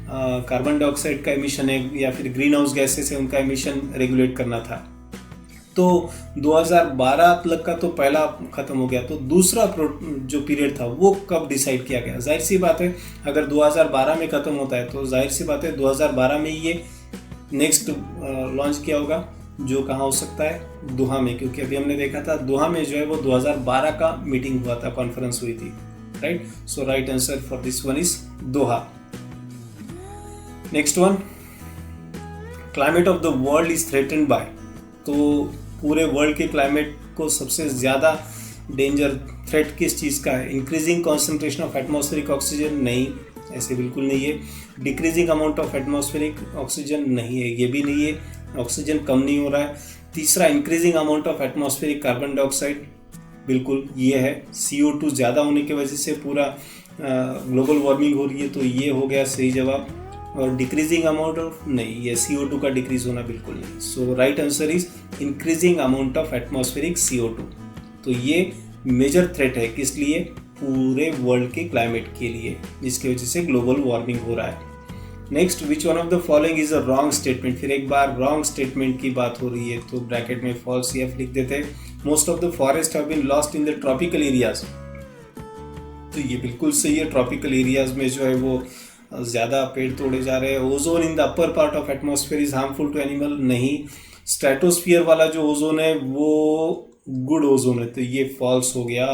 कार्बन डाइऑक्साइड का एमिशन है या फिर ग्रीन हाउस गैसेस है उनका एमिशन रेगुलेट करना था। तो 2012 तक का तो पहला खत्म हो गया, तो दूसरा जो पीरियड था वो कब डिसाइड किया गया? जाहिर सी बात है अगर 2012 में खत्म होता है तो जाहिर सी बात है 2012 में ये नेक्स्ट लॉन्च किया होगा, जो कहाँ हो सकता है? दोहा में, क्योंकि अभी हमने देखा था दोहा में जो है वो 2012 का मीटिंग हुआ था, कॉन्फ्रेंस हुई थी, right. So right answer for this one is Doha. Next one, climate of the world is threatened bye. तो पूरे वर्ल्ड के क्लाइमेट को सबसे ज़्यादा डेंजर थ्रेट किस चीज़ का है? Increasing concentration of atmospheric oxygen, नहीं, ऐसे बिल्कुल नहीं है। Decreasing amount of atmospheric oxygen, नहीं है, ये भी नहीं है, ऑक्सीजन कम नहीं हो रहा है। तीसरा, increasing amount of atmospheric carbon dioxide, बिल्कुल ये है। CO2 ज़्यादा होने की वजह से पूरा ग्लोबल वार्मिंग हो रही है, तो ये हो गया सही जवाब। और डिक्रीजिंग अमाउंट ऑफ, नहीं, ये CO2 का डिक्रीज होना बिल्कुल नहीं। So right answer is increasing amount of atmospheric CO2। तो ये मेजर थ्रेट है, किस लिए? पूरे वर्ल्ड के क्लाइमेट के लिए, जिसकी वजह से ग्लोबल वार्मिंग हो रहा है। Next, which one of the following is a wrong statement. फिर एक बार रॉन्ग स्टेटमेंट की बात हो रही है तो ब्रैकेट में फॉल्स CF लिख देते हैं। Most of the forest have been lost in the tropical areas, तो ये बिल्कुल सही है। ट्रॉपिकल एरियाज में जो है वो ज़्यादा पेड़ तोड़े जा रहे हैं। Ozone in the upper part of atmosphere is harmful to animal, नहीं। स्ट्रेटोस्फियर वाला जो ओजोन है वो गुड ओजोन है, तो ये फॉल्स हो गया,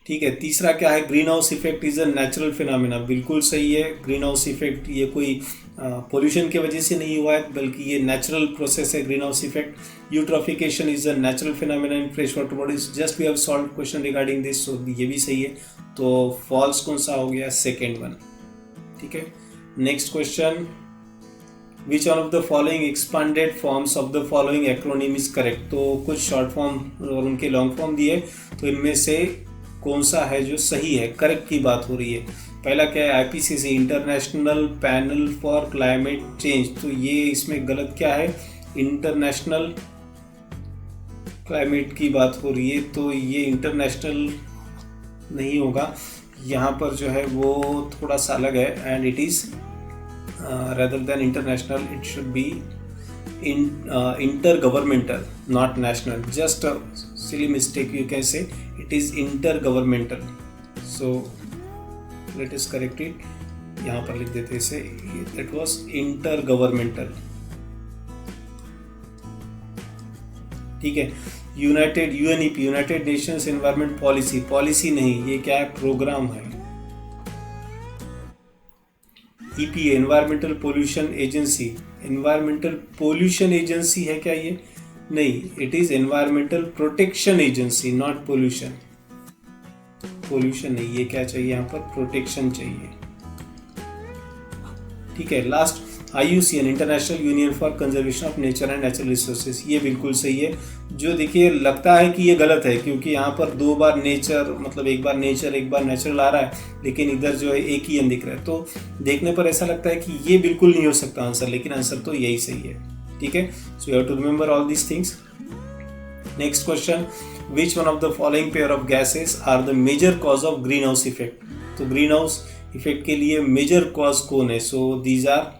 ठीक है। तीसरा क्या है? Green house effect is a natural phenomena, बिल्कुल सही है। ग्रीन हाउस इफेक्ट ये कोई पोल्यूशन की वजह से नहीं हुआ है, बल्कि ये नेचुरल प्रोसेस है green house effect. Eutrophication is a natural phenomena in fresh water bodies, just we have solve question regarding this, so ये भी सही है। तो फॉल्स कौन सा हो गया? सेकेंड वन, ठीक है। Next question, which one of the following expanded forms of the following acronym is correct. तो कुछ शॉर्ट फॉर्म और उनके लॉन्ग फॉर्म दिए, तो इनमें से कौन सा है जो सही है, करेक्ट की बात हो रही है? पहला क्या है? IPCC, international panel for climate change, तो ये इसमें गलत क्या है? इंटरनेशनल क्लाइमेट की बात हो रही है, तो ये इंटरनेशनल नहीं होगा, यहाँ पर जो है वो थोड़ा सा अलग है, and it is rather than international it should be intergovernmental, not national. Just a silly mistake, you can say it is intergovernmental, so let us correct it. यहाँ पर लिख देते इसे, it was intergovernmental, ठीक है। UNEP, United Nations environment policy, policy नहीं, ये क्या है? प्रोग्राम है। EPA, environmental pollution agency, environmental pollution agency है क्या ये? नहीं, it is environmental protection agency, not pollution. Pollution नहीं, ये क्या चाहिए यहाँ पर? प्रोटेक्शन चाहिए, ठीक है। Last, IUCN, international union for conservation of nature and natural resources, ये बिल्कुल सही है। जो देखिए लगता है कि ये गलत है, क्योंकि यहाँ पर 2 बार नेचर, मतलब एक बार नेचर एक बार नेचुरल आ रहा है, लेकिन इधर जो है एक ही एन दिख रहा है, तो देखने पर ऐसा लगता है कि ये बिल्कुल नहीं हो सकता आंसर, लेकिन आंसर तो यही सही है, ठीक है। So you have to remember all these things. Next question, which one of the following pair of gases are the major cause of green house effect. तो ग्रीन हाउस इफेक्ट के लिए मेजर कॉज कौन है? So these are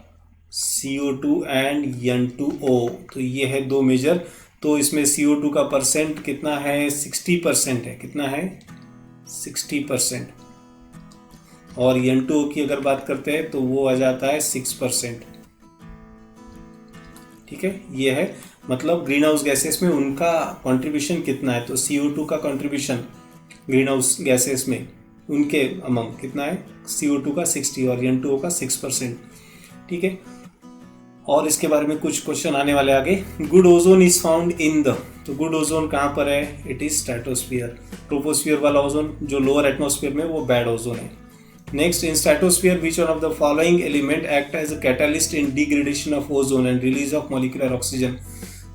CO2 and N2O, तो ये है 2 major. तो इसमें CO2 का परसेंट कितना है? 60% है। कितना है? 60%। और N2O की अगर बात करते हैं तो वो आ जाता है 6%, ठीक है। ये है मतलब ग्रीन हाउस गैसेस में उनका कंट्रीब्यूशन कितना है। तो CO2 का कंट्रीब्यूशन ग्रीन हाउस गैसेस में, उनके अमंग कितना है CO2 का 60 और N2O का 6%। ठीक है, और इसके बारे में कुछ क्वेश्चन आने वाले आगे। Good ozone is found in the, तो गुड ओजोन कहाँ पर है, इट इज स्ट्रेटोस्फीयर। ट्रोपोस्फीयर वाला ओजोन जो लोअर एटमॉस्फेयर में, वो बैड ओजोन है। Next, in stratosphere which one of the following element act as a catalyst in degradation of ozone and release of molecular oxygen.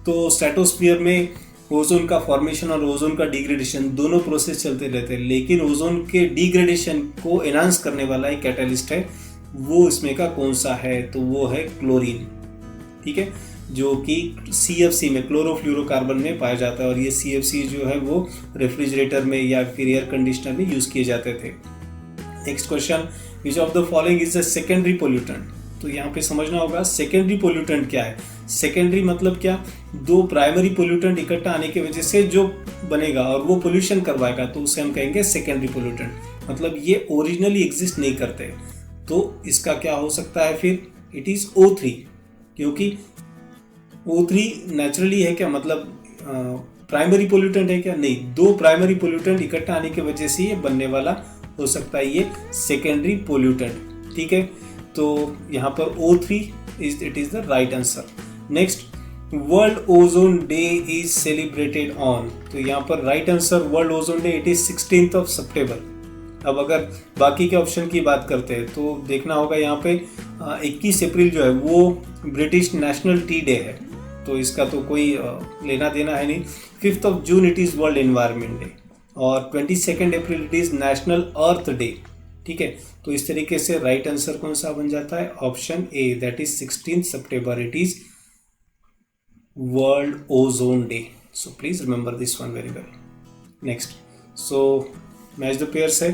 तो stratosphere में ozone का formation और ozone का degradation दोनों process चलते रहते हैं, लेकिन ओजोन के डिग्रेडेशन को एनहांस करने वाला एक कैटालिस्ट है, वो इसमें का कौन सा है, तो वो है क्लोरीन। ठीक है, जो कि CFC में, क्लोरोफ्लोरोकार्बन में पाया जाता है, और ये CFC जो है वो रेफ्रिजरेटर में या फिर एयर कंडीशनर में यूज किए जाते थे। Next question, which of the following is a secondary pollutant. तो यहाँ पे समझना होगा सेकेंडरी पोल्यूटेंट क्या है। सेकेंडरी मतलब क्या, दो प्राइमरी पोल्यूटेंट इकट्ठा आने की वजह से जो बनेगा और वो पोल्यूशन करवाएगा, तो उसे हम कहेंगे सेकेंडरी पोल्यूटेंट। मतलब ये ओरिजिनली एग्जिस्ट नहीं करते, तो इसका क्या हो सकता है फिर, इट इज O3, क्योंकि O3 नेचुरली है क्या, मतलब प्राइमरी पोल्यूटेंट है क्या, नहीं, दो प्राइमरी पोल्यूटेंट इकट्ठा आने की वजह से ये बनने वाला हो सकता है ये सेकेंडरी पोल्यूटेंट। ठीक है, तो यहाँ पर O3 it is the right answer. Next, world ozone day is celebrated on. तो यहाँ पर right answer world ozone day, it is 16 सितंबर। अब अगर बाकी के ऑप्शन की बात करते हैं तो देखना होगा यहाँ पे 21 अप्रैल जो है वो ब्रिटिश नेशनल टी डे है, तो इसका तो कोई लेना देना है नहीं। 5 June it is World Environment Day, और 22 April it is National Earth Day. ठीक है, तो इस तरीके से राइट आंसर कौन सा बन जाता है, option A, that is 16 September, it is world ozone day. So please remember this one very well. Next, so match the pairs है,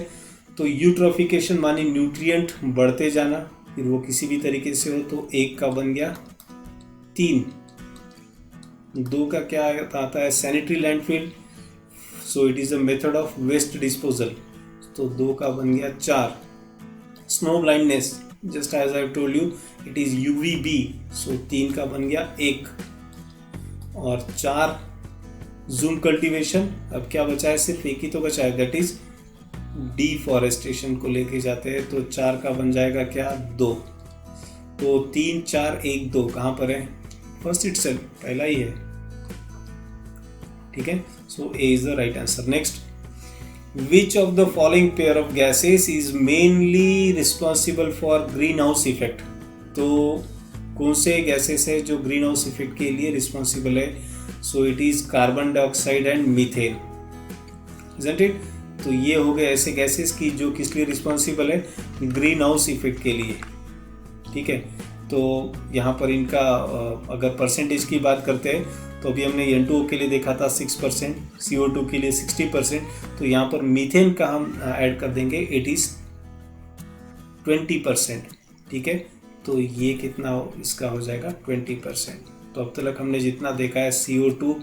तो यूट्रोफिकेशन मानी न्यूट्रिएंट बढ़ते जाना, फिर वो किसी भी तरीके से हो, तो 1 का बन गया 3। 2 का क्या आता है, sanitary landfill, so it is a method of waste disposal, तो 2 का बन गया 4। Snow blindness, just as I told you, it is UVB, so 3 का बन गया 1 और 4। जूम कल्टीवेशन, अब क्या बचा है, सिर्फ एक ही तो बचा है, दैट इज डिफॉरेस्टेशन को लेके जाते हैं, तो 4 का बन जाएगा क्या, 2। तो 3 4 1 2 कहाँ पर है, फर्स्ट इटसेल्फ, पहला ही है। ठीक है, so A is the right answer. Next, which of the following pair of gases is mainly responsible for green house effect. तो कौन से गैसेस है जो ग्रीन हाउस इफेक्ट के लिए रिस्पॉन्सिबल है, सो it is carbon dioxide and methane, isn't it. तो ये हो गए ऐसे गैसेस की जो किस लिए रिस्पॉन्सिबल है, ग्रीन हाउस इफेक्ट के लिए। ठीक है, तो यहाँ पर इनका अगर परसेंटेज की बात करते हैं तो अभी हमने N2O के लिए देखा था 6%, CO2 के लिए 60%, तो यहाँ पर मीथेन का हम ऐड कर देंगे, इट इज 20%। ठीक है, तो ये कितना इसका हो जाएगा 20%। तो अब तक हमने जितना देखा है CO2,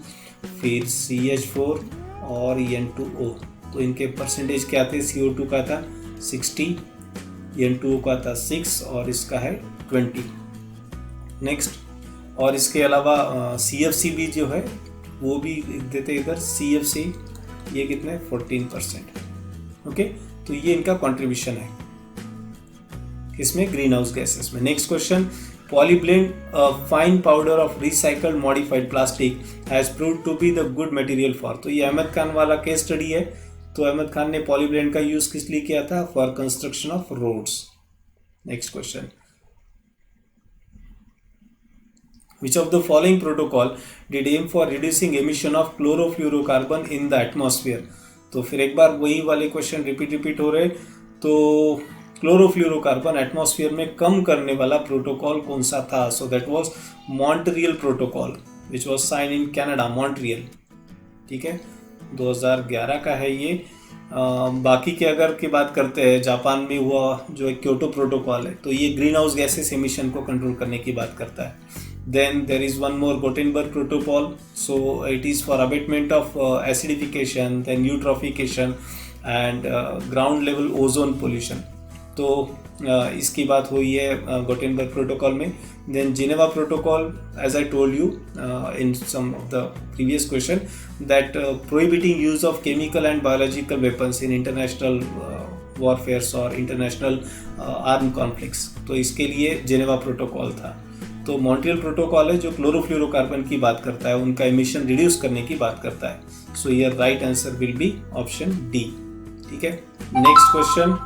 फिर CH4 और N2O, तो इनके परसेंटेज क्या थे, CO2 का था 60, N2O का था 6 और इसका है 20। नेक्स्ट, और इसके अलावा CFC भी जो है वो भी देते इधर, CFC ये कितने 14%। ओके, तो ये इनका कंट्रीब्यूशन है इसमें ग्रीन हाउस गैसेस में। Next question, polyblend fine powder of recycled modified plastic has proved to be the good material for. तो ये अहमद खान वाला केस स्टडी है, तो अहमद खान ने पॉलीब्लेंड का यूज किस लिए किया था, for construction of roads. Next question, which of the following protocol did aim for reducing emission of chlorofluorocarbon in the atmosphere। तो फिर एक बार वही वाले क्वेश्चन रिपीट हो रहे, तो क्लोरोफ्लोरोकार्बन एटमॉस्फेयर में कम करने वाला प्रोटोकॉल कौन सा था, so that was Montreal protocol which was sign in Canada, Montreal. ठीक है, 2011 का है ये। बाकी के अगर की बात करते हैं, जापान में हुआ जो एक क्योटो प्रोटोकॉल है, तो ये ग्रीन हाउस गैसेस एमिशन को कंट्रोल करने की बात करता है। Then there is one more Gothenburg Protocol, so it is for abatement of acidification, then eutrophication and ground level ozone pollution. तो इसकी बात हुई है गुटेनबर्ग प्रोटोकॉल में. Then Geneva protocol, as I told you in some of the previous question, that prohibiting use of chemical and biological weapons in international warfares और international arm conflicts. तो इसके लिए जिनेवा प्रोटोकॉल था. तो Montreal protocol है जो chlorofluorocarbon की बात करता है, उनका एमिशन रिड्यूस करने की बात करता है. So your right answer will be option D. ठीक है. Next question,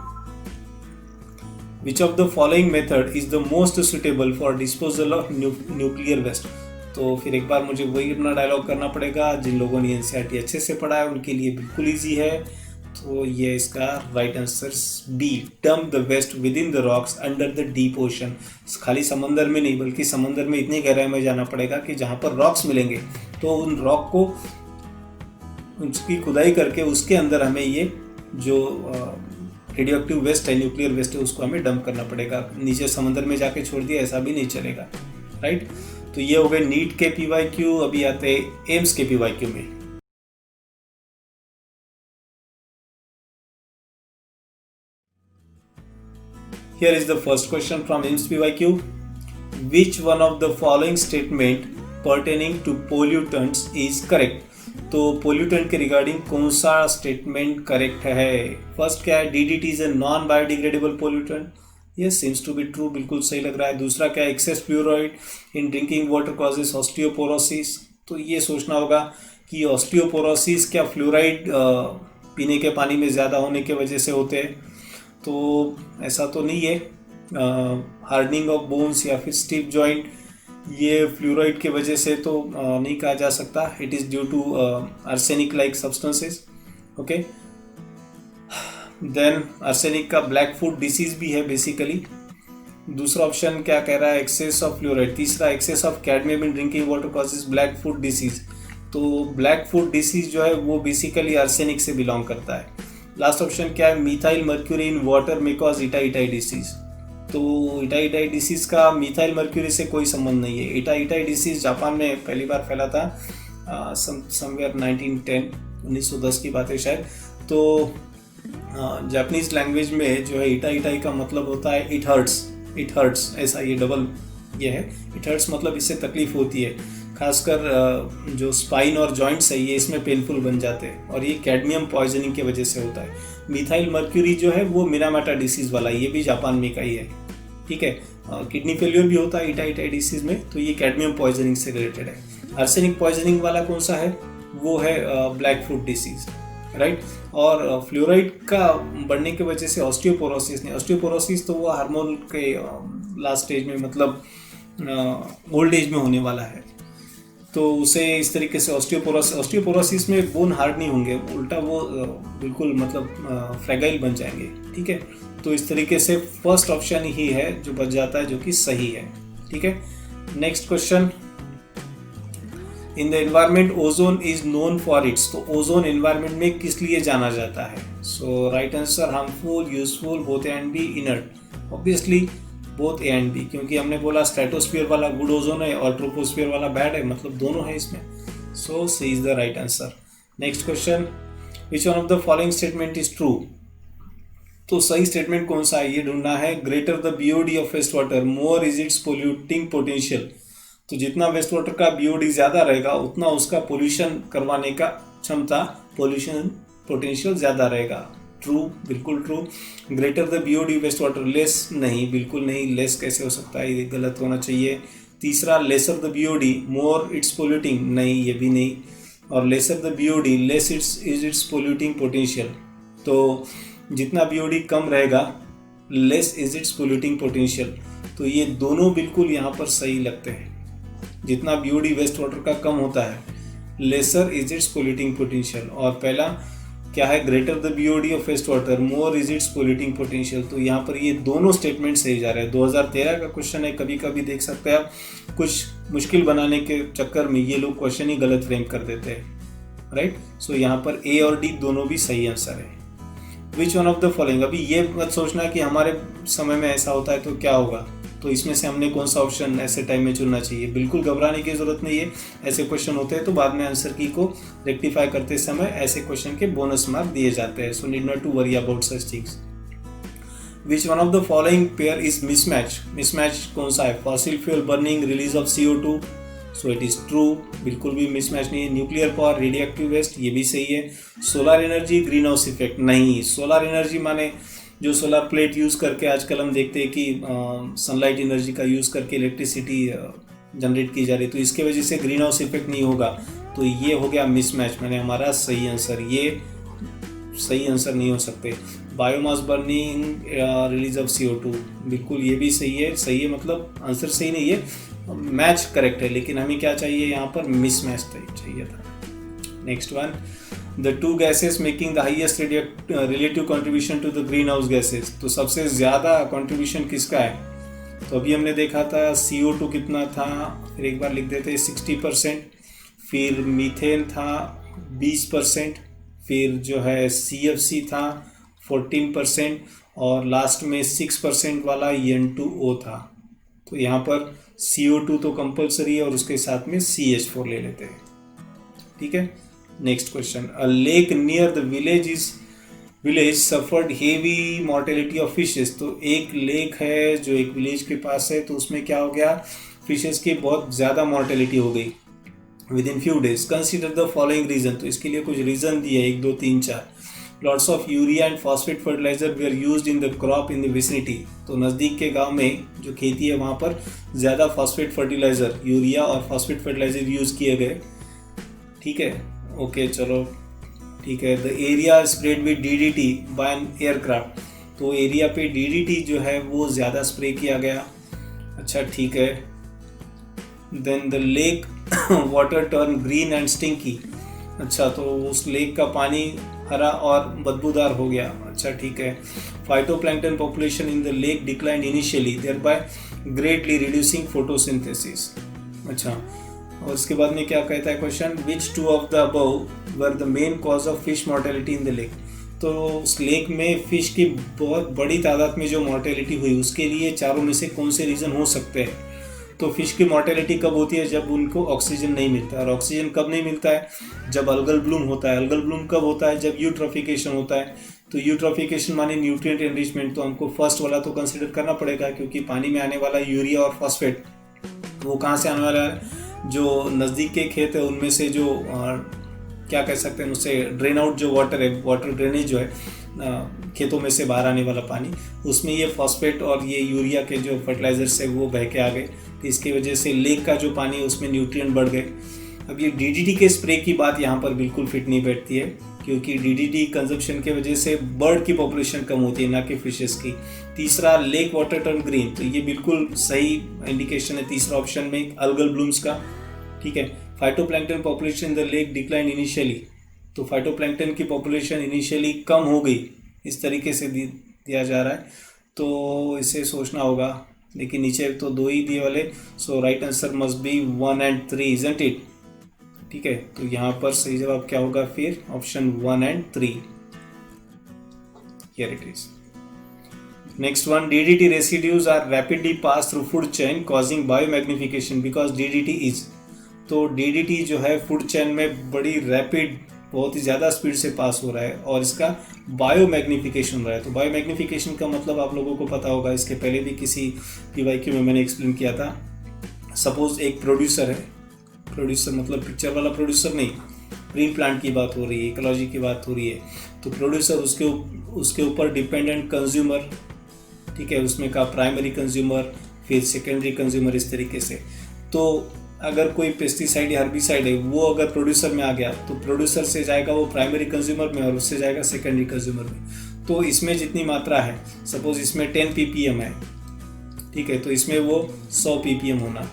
which of the following method is the most suitable for disposal of nuclear waste. तो फिर एक बार मुझे वही अपना डायलॉग करना पड़ेगा. जिन लोगों ने एनसीईआरटी अच्छे से पढ़ा है उनके लिए बिल्कुल ईजी है. तो ये इसका right answer B, dump the waste within the rocks under the deep ocean. खाली समंदर में नहीं बल्कि समंदर में इतनी गहराई में जाना पड़ेगा कि जहाँ पर रॉक्स मिलेंगे तो उन रॉक को उसकी खुदाई करके उसके अंदर हमें ये जो रेडियो एक्टिव वेस्ट है, न्यूक्लियर वेस्ट है, उसको हमें डंप करना पड़ेगा. नीचे समंदर में जाके छोड़ दिया ऐसा भी नहीं चलेगा. राइट. तो ये हो गए नीट के पीवाईक्यू. अभी आते हैं एम्स के पीवाईक्यू में. Here is the first question from AIIMS PYQ. Which one of the following statement pertaining to pollutants is correct? तो पोल्यूटेंट के रिगार्डिंग कौन सा स्टेटमेंट करेक्ट है? फर्स्ट क्या है, DDT is a non biodegradable pollutant. ये seems to be true, बिल्कुल सही लग रहा है. दूसरा क्या है, excess fluoride in drinking water causes osteoporosis. तो ये सोचना होगा कि ऑस्टियोपोरोसिस क्या फ्लोराइड पीने के पानी में ज़्यादा होने की वजह से होते हैं? तो ऐसा तो नहीं है. हार्डनिंग ऑफ बोन्स या फिर स्टिफ जॉइंट, ये फ्लोराइड के वजह से तो नहीं कहा जा सकता. It is due to arsenic like substances. Okay. Then arsenic का ब्लैक फूड डिसीज भी है बेसिकली. दूसरा ऑप्शन क्या कह रहा है, एक्सेस ऑफ फ्लोराइड. तीसरा, excess of cadmium in drinking water causes black foot disease. तो ब्लैक फूड डिसीज जो है वो बेसिकली आर्सेनिक से बिलोंग करता है. लास्ट ऑप्शन क्या है, methyl mercury in water may cause itai itai disease. तो इटाइटाई डिसीज का मिथाइल मर्क्यूरी से कोई संबंध नहीं है. इटाइटाई डिसीज जापान में पहली बार फैला था समवेयर 1910 की बात है शायद. तो जापानीज लैंग्वेज में जो है इटाइटाई का मतलब होता है इट हर्ट्स. ऐसा ये डबल ये है. इट हर्ट्स मतलब इससे तकलीफ होती है. खासकर जो स्पाइन और जॉइंट्स है ये इसमें पेनफुल बन जाते हैं और ये कैडमियम पॉइजनिंग की वजह से होता है. मिथाइल मर्क्यूरी जो है वो मिनामाटा डिसीज वाला, ये भी जापान में का ही है. ठीक है. किडनी फेलियर भी होता है इटाइटाई डिसीज में, तो ये कैडमियम पॉइजनिंग से रिलेटेड है. आर्सेनिक पॉइजनिंग वाला कौन सा है, वो है ब्लैक फूड डिसीज. राइट. और फ्लोराइड का बढ़ने की वजह से ऑस्टियोपोरोसिस नहीं. ऑस्टियोपोरोसिस तो वो हार्मोन के लास्ट स्टेज में मतलब ओल्ड एज में होने वाला है. तो उसे इस तरीके से ऑस्टियोपोरोसिस में बोन हार्ड नहीं होंगे, उल्टा वो बिल्कुल मतलब फ्रेगाइल बन जाएंगे. ठीक है. तो इस तरीके से फर्स्ट ऑप्शन ही है जो बच जाता है, जो कि सही है. ठीक है. Next question, in the environment ozone is known for its. तो ओजोन एनवायरमेंट में किस लिए जाना जाता है? So right answer, harmful, useful, both and B, inert. Obviously both A and B, क्योंकि हमने बोला स्ट्रेटोस्फीयर वाला गुड ओजोन है और ट्रोपोस्फीयर वाला बैड है, मतलब दोनों है इसमें. So C is the right answer. Next question, which one of the following statement is true. तो सही स्टेटमेंट कौन सा है ये ढूंढना है. Greater the BOD of waste water more is its polluting potential. तो जितना वेस्ट वाटर का बीओडी ज्यादा रहेगा उतना उसका पोल्यूशन करवाने का क्षमता, पोल्यूशन पोटेंशियल ज्यादा रहेगा. ट्रू, बिल्कुल true. Greater the BOD waste water, less नहीं, बिल्कुल नहीं. लेस कैसे हो सकता है, ये गलत होना चाहिए. तीसरा, lesser the BOD more it's polluting, नहीं ये भी नहीं. और lesser the BOD less it's polluting potential. तो जितना बीओडी कम रहेगा less is its polluting potential. तो ये दोनों बिल्कुल यहाँ पर सही लगते हैं. जितना बीओडी वेस्ट वाटर का कम होता है lesser is its polluting potential. और पहला क्या है, greater the BOD of waste water more is its polluting potential. तो यहाँ पर ये दोनों स्टेटमेंट सही जा रहे हैं. 2013 का क्वेश्चन है, कभी कभी देख सकते हैं आप कुछ मुश्किल बनाने के चक्कर में ये लोग क्वेश्चन ही गलत फ्रेम कर देते हैं. राइट. सो यहाँ पर ए और डी दोनों भी सही आंसर है. विच वन ऑफ द फॉलोइंग, अभी ये मत सोचना कि हमारे समय में ऐसा होता है तो क्या होगा, तो इसमें से हमने कौन सा ऑप्शन ऐसे टाइम में चुनना चाहिए. बिल्कुल घबराने की जरूरत नहीं है. ऐसे क्वेश्चन होते हैं तो बाद में आंसर की को रेक्टिफाई करते समय ऐसे क्वेश्चन के बोनस मार्क दिए जाते हैं. So need not to worry about such things. Which one of the following pair is mismatch. Mismatch कौन सा है? Fossil fuel burning, release of CO2, so it is true, बिल्कुल भी मिसमैच नहीं है। Nuclear power, radioactive waste, ये भी सही है। Solar energy, green house effect, नहीं। सोलर एनर्जी माने जो सोलर प्लेट यूज़ करके आजकल हम देखते हैं कि सनलाइट एनर्जी का यूज़ करके इलेक्ट्रिसिटी जनरेट की जा रही है, तो इसके वजह से ग्रीन हाउस इफेक्ट नहीं होगा, तो ये हो गया मिसमैच, मैंने हमारा सही आंसर। ये सही आंसर नहीं हो सकते। Biomass burning, release of CO2, बिल्कुल ये भी सही है। सही है मतलब आंसर सही नहीं है, मैच करेक्ट है, लेकिन हमें क्या चाहिए यहाँ पर? मिसमैच चाहिए था। Next one, the two gases making the highest relative contribution to the greenhouse gases, तो सबसे ज़्यादा कंट्रीब्यूशन किसका है? तो अभी हमने देखा था CO2 कितना था, फिर एक बार लिख देते हैं 60%, फिर मीथेन था 20%, फिर जो है CFC था 14%, और लास्ट में 6% वाला N2O था। तो यहाँ पर CO2 तो कंपलसरी है और उसके साथ में CH4 ले लेते हैं, ठीक है। Next question, a lake near the village suffered heavy mortality of fishes, तो एक लेक है जो एक विलेज के पास है, तो उसमें क्या हो गया? फिशेस की बहुत ज़्यादा मॉर्टेलिटी हो गई within few days. Consider the following reason, तो इसके लिए कुछ रीजन दिए 1 2 3 4। Lots of urea and phosphate fertiliser वे are used in the crop in the vicinity, तो नज़दीक के गांव में जो खेती है वहाँ पर ज़्यादा फॉस्फेट फर्टिलाइजर, यूरिया और फॉस्फेट फर्टिलाइजर यूज़ किए गए, ठीक है। ओके चलो ठीक है। The area spread with DDT by an aircraft, तो एरिया पे DDT जो है वो ज़्यादा स्प्रे किया गया, अच्छा ठीक है। Then the lake water turn green and stinky, अच्छा तो उस लेक का पानी हरा और बदबूदार हो गया, अच्छा ठीक है। Phytoplankton population in the lake declined initially thereby greatly reducing photosynthesis, अच्छा। और उसके बाद में क्या कहता है question, which two of the above were the main cause of fish mortality in the lake, तो उस लेक में फिश की बहुत बड़ी तादाद में जो मॉर्टेलिटी हुई उसके लिए चारों में से कौन से रीज़न हो सकते हैं? तो फिश की मॉर्टेलिटी कब होती है? जब उनको ऑक्सीजन नहीं मिलता है, और ऑक्सीजन कब नहीं मिलता है? जब अल्गल ब्लूम होता है। अल्गल ब्लूम कब होता है? जब यूट्रोफिकेशन होता है। तो यूट्रोफिकेशन माने न्यूट्रिएंट एनरिचमेंट, तो हमको फर्स्ट वाला तो कंसिडर करना पड़ेगा, क्योंकि पानी में आने वाला यूरिया और फॉस्फेट वो कहाँ से आने वाला है? जो नज़दीक के खेत है उनमें से जो क्या कह सकते हैं उससे ड्रेन आउट जो वाटर है, वाटर ड्रेनेज जो है खेतों में से बाहर आने वाला पानी, उसमें ये फॉस्फेट और ये यूरिया के जो फर्टिलाइजर्स है वो बह के आ गए, तो इसकी वजह से लेक का जो पानी है उसमें न्यूट्रिएंट बढ़ गए। अब ये DDT के स्प्रे की बात यहाँ पर बिल्कुल फिट नहीं बैठती है, क्योंकि DDT कंजप्शन की वजह से बर्ड की पॉपुलेशन कम होती है, ना कि फिशेस की। तीसरा, लेक वाटर टर्न ग्रीन, तो ये बिल्कुल सही इंडिकेशन है तीसरा ऑप्शन में अल्गल ब्लूम्स का, ठीक है। Phytoplankton population in the lake decline initially, तो फाइटोप्लैंक्टन की पॉपुलेशन इनिशियली कम हो गई, इस तरीके से दिया जा रहा है, तो इसे सोचना होगा, लेकिन नीचे तो 2 ही दिए वाले, so right answer must be 1 and 3, isn't it, ठीक है। तो यहाँ पर सही जवाब क्या होगा फिर? Option 1 and 3, here it is. Next one, DDT residues are rapidly pass through food chain causing biomagnification because DDT is, तो DDT जो है फूड चेन में बड़ी रैपिड, बहुत ही ज़्यादा स्पीड से पास हो रहा है और इसका बायोमैग्निफिकेशन हो रहा है। तो बायोमैग्निफिकेशन का मतलब आप लोगों को पता होगा, इसके पहले भी किसी PYQ में मैंने एक्सप्लेन किया था। सपोज एक प्रोड्यूसर है, प्रोड्यूसर मतलब पिक्चर वाला प्रोड्यूसर नहीं, ग्रीन प्लांट की बात हो रही है, इकोलॉजी की बात हो रही है, तो प्रोड्यूसर उसके ऊपर डिपेंडेंट कंज्यूमर, ठीक है, उसमें का प्राइमरी कंज्यूमर, फिर सेकेंडरी कंज्यूमर, इस तरीके से। तो अगर कोई पेस्टिसाइड या हर्बिसाइड है वो अगर प्रोड्यूसर में आ गया तो प्रोड्यूसर से जाएगा वो प्राइमरी कंज्यूमर में और उससे जाएगा सेकेंडरी कंज्यूमर में। तो इसमें जितनी मात्रा है, सपोज इसमें 10 ppm है, ठीक है, तो इसमें वो 100 ppm होना,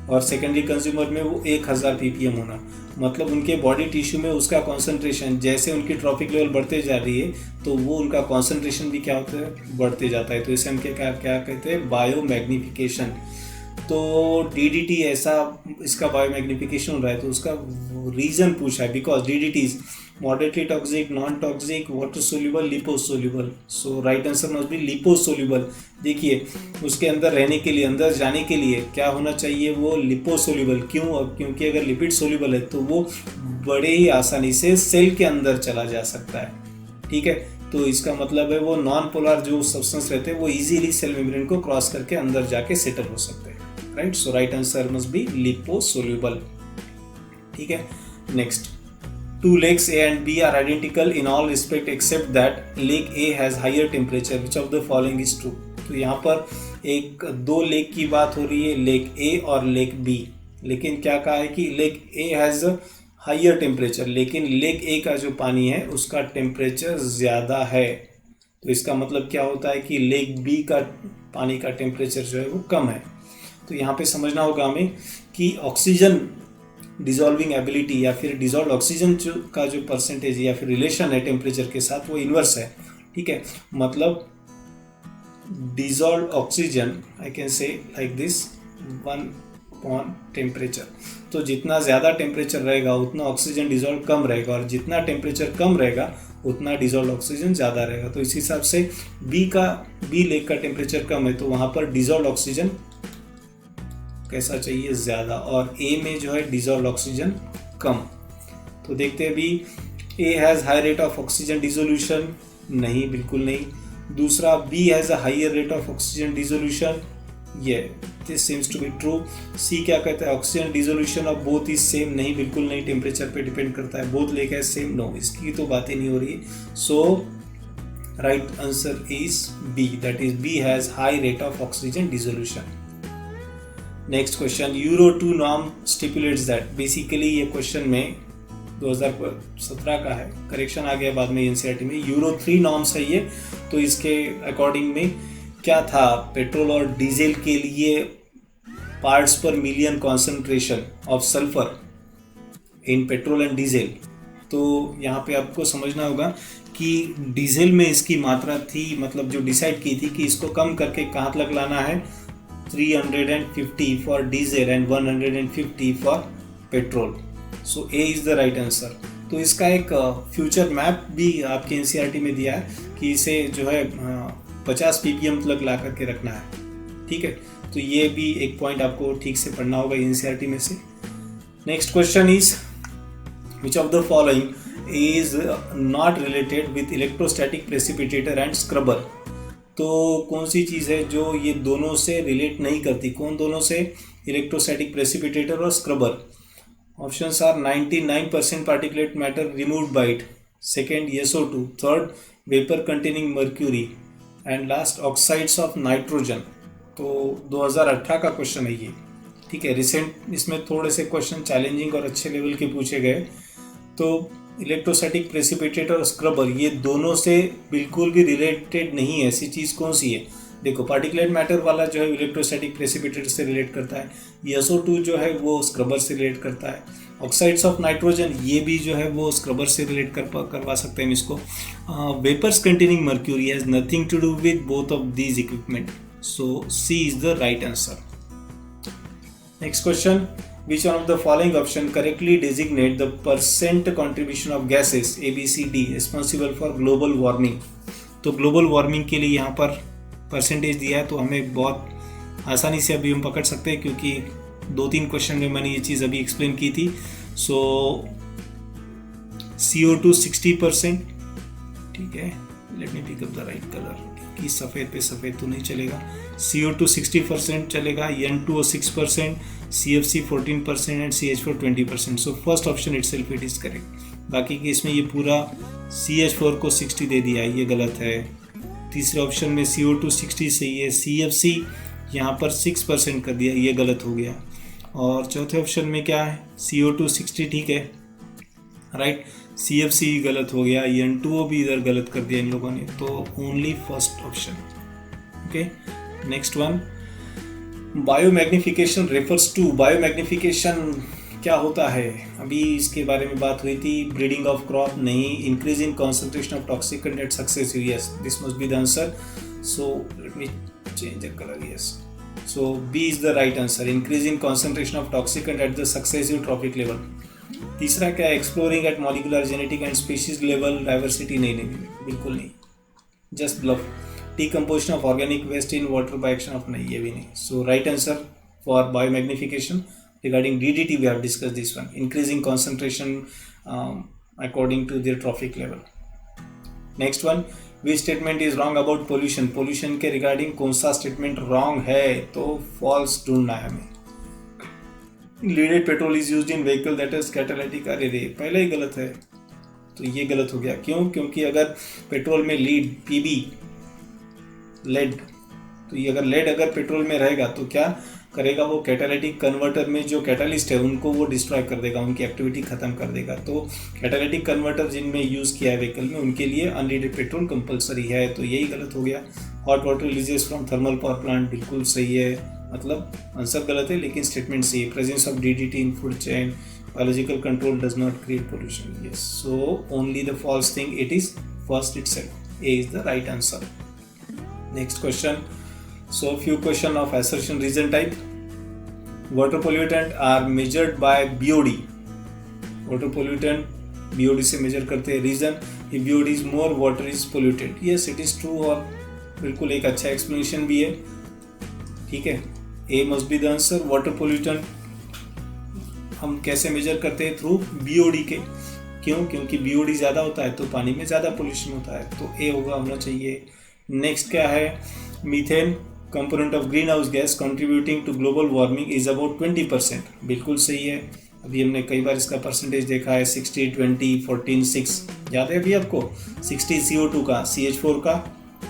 और सेकेंडरी कंज्यूमर में वो 1000 ppm होना। मतलब उनके बॉडी टिश्यू में उसका कॉन्सेंट्रेशन, जैसे उनकी ट्रॉफिक लेवल बढ़ते जा रही है तो वो उनका कॉन्सेंट्रेशन भी क्या होता है? बढ़ते जाता है। तो इसे हम क्या कहते हैं? बायोमैग्निफिकेशन। तो DDT ऐसा, इसका बायोमैग्निफिकेशन हो रहा है, तो उसका रीज़न पूछा है, because DDT is moderately toxic, non toxic, water soluble, liposoluble. So right answer must be liposoluble. देखिए उसके अंदर रहने के लिए, अंदर जाने के लिए क्या होना चाहिए? वो लिपोसोल्यूबल। क्यों? क्योंकि अगर लिपिड सोल्यूबल है तो वो बड़े ही आसानी से सेल के अंदर चला जा सकता है, ठीक है। तो इसका मतलब है वो नॉन पोलर जो सब्सटेंस रहते हैं वो इजीली सेल मेम्ब्रेन को क्रॉस करके अंदर जाके सेटल हो सकते हैं, right. So right answer must be liposoluble. ठीक है, next, two lakes A and B are identical in all respect except that lake A has higher temperature. Which of the following is true? तो यहाँ पर एक दो lake की बात हो रही है, लेक A और लेक B, लेकिन क्या कहा है कि lake A has higher temperature, लेकिन लेक A का जो पानी है उसका टेम्परेचर ज़्यादा है। तो इसका मतलब क्या होता है कि लेक B का पानी का टेम्परेचर जो है वो कम है। तो यहाँ पे समझना होगा हमें कि ऑक्सीजन डिजॉल्विंग एबिलिटी या फिर डिजॉल्व ऑक्सीजन का जो परसेंटेज या फिर रिलेशन है टेम्परेचर के साथ वो इन्वर्स है। ठीक है, मतलब dissolve oxygen I can say like this 1 temperature. तो जितना ज़्यादा टेम्परेचर रहेगा उतना ऑक्सीजन डिजॉल्व कम रहेगा, और जितना टेम्परेचर कम रहेगा उतना डिजॉल्व ऑक्सीजन ज़्यादा रहेगा। तो इस हिसाब से बी लेक का टेम्परेचर कम है तो वहाँ पर डिजॉल्व ऑक्सीजन कैसा चाहिए, ज़्यादा, और ए में जो है डिजॉल्व ऑक्सीजन कम। तो देखते हैं भी A has high rate of oxygen dissolution, नहीं, बिल्कुल नहीं। दूसरा B has a higher rate of oxygen dissolution, ये this seems to be true. C क्या कहता है, oxygen dissolution of both is same, नहीं, बिल्कुल नहीं, टेम्परेचर पे डिपेंड करता है। बोथ लेक है सेम, नो, इसकी तो बात ही नहीं हो रही है। So right answer is B, that is B has high rate of oxygen dissolution. Next question, Euro 2 norm stipulates that, basically ये क्वेश्चन में 2017 का है, करेक्शन आ गया बाद में एनसीईआरटी में। यूरो 3 नॉर्म्स है ये, तो इसके अकॉर्डिंग में क्या था, पेट्रोल और डीजल के लिए पार्ट्स पर million concentration of sulphur in petrol and diesel. तो यहाँ पे आपको समझना होगा कि डीजल में इसकी मात्रा थी, मतलब जो डिसाइड की थी कि इसको कम करके कहाँ तक लाना है, 350 for diesel and 150 for petrol. So A is the right answer. तो इसका एक फ्यूचर मैप भी आपके एनसीईआरटी में दिया है कि इसे जो है 50 ppm तक ला करके रखना है। ठीक है, तो ये भी एक पॉइंट आपको ठीक से पढ़ना होगा एनसीईआरटी में से। Next question is, which of the following is not related with electrostatic precipitator and scrubber. तो कौन सी चीज़ है जो ये दोनों से रिलेट नहीं करती, कौन दोनों से, इलेक्ट्रोस्टैटिक प्रेसिपिटेटर और scrubber. Options are 99% particulate matter removed by it, second SO2, third vapour containing mercury, and last oxides of nitrogen. तो 2018 का क्वेश्चन है ये। ठीक है, रिसेंट इसमें थोड़े से क्वेश्चन चैलेंजिंग और अच्छे लेवल के पूछे गए। तो इलेक्ट्रोस्टैटिक प्रेसिपिटेटर और स्क्रबर ये दोनों से बिल्कुल भी रिलेटेड नहीं है। ऐसी चीज़ कौन सी है, देखो, पार्टिकुलेट मैटर वाला जो है इलेक्ट्रोस्टैटिक प्रेसिपिटेटर से रिलेट करता है, SO2 जो है वो स्क्रबर से रिलेट करता है, ऑक्साइड्स ऑफ नाइट्रोजन ये भी जो है वो स्क्रबर से रिलेट करवा सकते हैं इसको। Vapours containing mercury has nothing to do with both of these equipment. So C is the right answer. Next question, which one of the following option correctly designate the percent contribution of gases A, B, C, D responsible for global warming। तो global warming के लिए यहाँ पर percentage दिया है, तो हमें बहुत आसानी से अभी हम पकड़ सकते हैं क्योंकि 2-3 क्वेश्चन में मैंने ये चीज़ अभी एक्सप्लेन की थी। सो CO2 60%, ठीक है, let me pick up the right colour कि सफ़ेद पे सफ़ेद तो नहीं चलेगा। CO2 60% चलेगा, N2O 6%, CFC 14% and CH4 20%। So first option itself it is correct. बाकी कि इसमें ये पूरा CH4 को 60 दे दिया है, ये गलत है। तीसरे ऑप्शन में CO2 60 सही है, CFC यहाँ पर 6% कर दिया, ये गलत हो गया। और चौथे ऑप्शन में क्या है, CO2 60 ठीक है, राइट, CFC गलत हो गया, N2O भी इधर गलत कर दिया इन लोगों ने, तो only first option. Okay, next one, biomagnification refers to, biomagnification क्या होता है, अभी इसके बारे में बात हुई थी। ब्रीडिंग ऑफ क्रॉप नहीं, increase in concentration of toxic content successive, yes, this must be the answer. So let me change the colour, yes, so B is the right answer, increase in concentration of toxic content at the successive trophic level. तीसरा क्या है, exploring at molecular genetic and species level diversity, नहीं, बिल्कुल नहीं, just bluff. Decomposition of organic waste in water by action of, नहीं, ये भी नहीं। So right answer for biomagnification regarding DDT we have discussed this one, increasing concentration according to their trophic level. Next one, which statement is wrong about pollution, pollution के regarding कौन सा statement wrong है, तो false ढूंढना है हमें। Leaded petrol is used in vehicle that is catalytic, अरे रे पहले ही गलत है, तो ये गलत हो गया। क्यों? क्योंकि अगर पेट्रोल में लीड पीबी लेड, तो ये अगर लेड अगर पेट्रोल में रहेगा तो क्या करेगा, वो कैटालिटिक कन्वर्टर में जो कैटालिस्ट है उनको वो डिस्ट्रॉय कर देगा, उनकी एक्टिविटी खत्म कर देगा। तो कैटालिटिक कन्वर्टर जिनमें यूज़ किया है व्हीकल में उनके लिए अनलीडेड पेट्रोल कंपलसरी है, तो यही गलत हो गया। Hot water releases from thermal power plant बिल्कुल सही है, मतलब आंसर गलत है लेकिन स्टेटमेंट सही है। Presence of DDT in food chain, biological control does not create pollution, yes, so only the false thing, it is first itself, A is the right answer. Next question, so few question of assertion reason type. Water pollutant are measured by BOD, water pollutant BOD से measure करते हैं। reason, if BOD is more water is polluted, yes it is true, और बिल्कुल एक अच्छा explanation भी है, ठीक है। A must be the answer। water pollutant हम कैसे मेजर करते हैं, थ्रू बीओडी के। क्यों? क्योंकि बीओडी ज़्यादा होता है तो पानी में ज़्यादा पोल्यूशन होता है, तो ए होना चाहिए। नेक्स्ट क्या है, methane component of green house gas contributing to global warming is about 20%, बिल्कुल सही है। अभी हमने कई बार इसका परसेंटेज देखा है, 60, 20, 14, 6, याद है अभी आपको? 60 CO2 का, CH4 का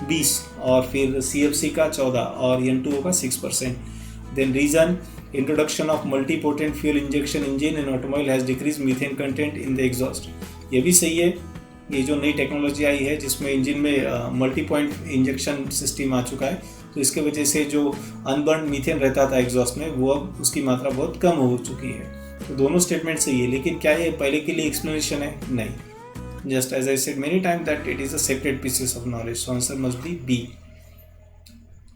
20, और फिर CFC का 14 और N2O का 6%। Then reason, introduction of multi-potent fuel injection engine in automobile has decreased methane content in the exhaust, ये भी सही है। ये जो नई टेक्नोलॉजी आई है जिसमें इंजन में मल्टी पॉइंट इंजेक्शन सिस्टम आ चुका है, तो इसके वजह से जो अनबर्न मीथेन रहता था एग्जॉस्ट में वो अब उसकी मात्रा बहुत कम हो चुकी है। तो दोनों स्टेटमेंट सही है, लेकिन क्या ये पहले के लिए एक्सप्लेनेशन है? नहीं, just as I said many time that it is a separate pieces of knowledge, so answer must be B.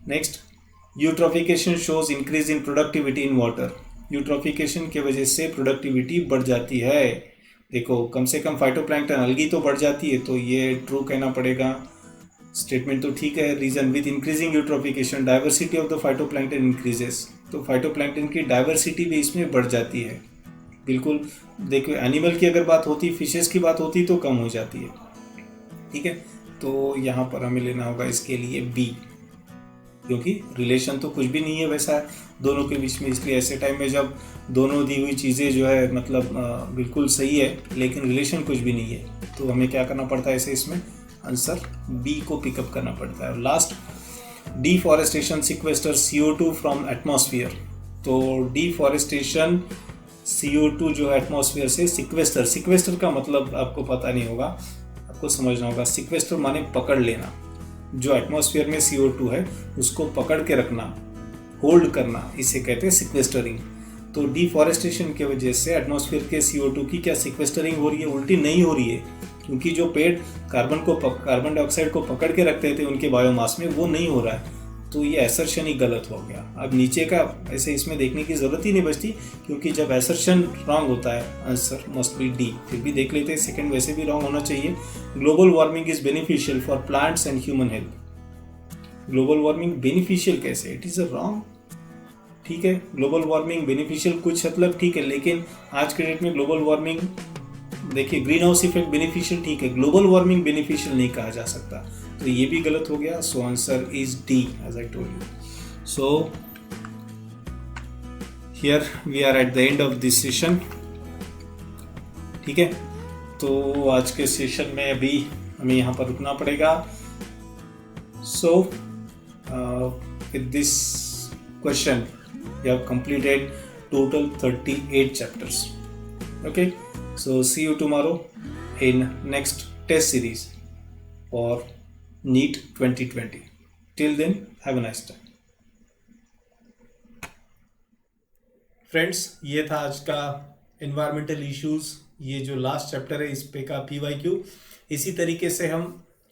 Next, eutrophication shows increase in productivity in water, eutrophication की वजह से प्रोडक्टिविटी बढ़ जाती है। देखो कम से कम फाइटोप्लैंक्टन अलगी तो बढ़ जाती है, तो ये ट्रू कहना पड़ेगा, स्टेटमेंट तो ठीक है। Reason, with increasing eutrophication diversity of the phytoplankton increases, तो फाइटोप्लैंक्टन की डाइवर्सिटी भी इसमें बढ़ जाती है। बिल्कुल, देखो एनिमल की अगर बात होती, फिशेस की बात होती तो कम हो जाती है, ठीक है। तो यहाँ पर हमें लेना होगा इसके लिए बी, क्योंकि रिलेशन तो कुछ भी नहीं है वैसा दोनों के बीच में, इसलिए ऐसे टाइम में जब दोनों दी हुई चीज़ें जो है मतलब बिल्कुल सही है लेकिन रिलेशन कुछ भी नहीं है, तो हमें क्या करना पड़ता है ऐसे, इसमें आंसर बी को पिकअप करना पड़ता है। और last, deforestation sequester CO2 from atmosphere, तो डिफॉरेस्टेशन CO2 जो है एटमॉस्फेयर से सिक्वेस्टर, सिक्वेस्टर का मतलब आपको पता नहीं होगा, आपको समझना होगा। सिक्वेस्टर माने पकड़ लेना, जो एटमॉस्फेयर में CO2 है उसको पकड़ के रखना, होल्ड करना, इसे कहते हैं सिक्वेस्टरिंग। तो डिफॉरेस्टेशन की वजह से एटमॉस्फेयर के CO2 की क्या सिक्वेस्टरिंग हो रही है? उल्टी नहीं हो रही है, क्योंकि जो पेड़ कार्बन डाइऑक्साइड को पकड़ के रखते थे उनके बायोमास में, वो नहीं हो रहा है, तो ये असर्शन ही गलत हो गया। अब नीचे का ऐसे इसमें देखने की जरूरत ही नहीं बचती, क्योंकि जब असर्शन रॉन्ग होता है आंसर मस्ट बी डी। फिर भी देख लेते हैं, सेकंड वैसे भी रॉन्ग होना चाहिए। Global warming is beneficial for plants and human health, global warming beneficial कैसे? इट इज अ रॉन्ग, ठीक है। ग्लोबल वार्मिंग बेनिफिशियल कुछ मतलब ठीक है, लेकिन आज के डेट में ग्लोबल वार्मिंग, देखिए ग्रीन हाउस इफेक्ट बेनिफिशियल ठीक है, ग्लोबल वार्मिंग बेनिफिशियल नहीं कहा जा सकता, तो ये भी गलत हो गया। So answer is D as I told you. So here we are at the end of this session, ठीक है। तो आज के सेशन में अभी हमें यहाँ पर रुकना पड़ेगा। So with this question we have completed total 38 chapters. Okay, so see you tomorrow in next test series for NEET 2020. Till then, have a nice time. Friends, ये था आज का environmental issues, ये जो लास्ट चैप्टर है इस पे का PYQ। इसी तरीके से हम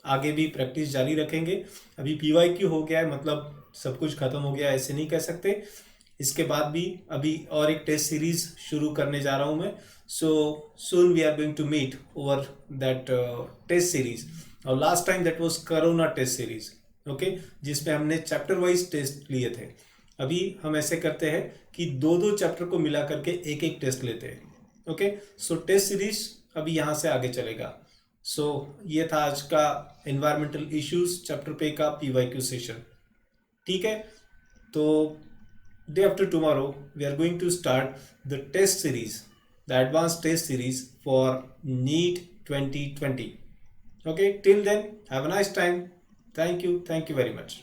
आगे भी प्रैक्टिस जारी रखेंगे। अभी PYQ हो गया है, मतलब सब कुछ खत्म हो गया ऐसे नहीं कह सकते। इसके बाद भी अभी और एक टेस्ट सीरीज शुरू करने जा रहा हूँ मैं। So soon we are going to meet over that test series. और last time that was corona test series, okay, जिसमें हमने चैप्टर वाइज टेस्ट लिए थे। अभी हम ऐसे करते हैं कि दो दो चैप्टर को मिला करके एक एक टेस्ट लेते हैं, ओके। सो टेस्ट सीरीज अभी यहाँ से आगे चलेगा। सो ये था आज का एनवायरमेंटल इश्यूज चैप्टर पे का PYQ सेशन। ठीक है, तो day after tomorrow we are going to start the test series, the advanced test series for NEET 2020. Okay, till then have a nice time. Thank you very much.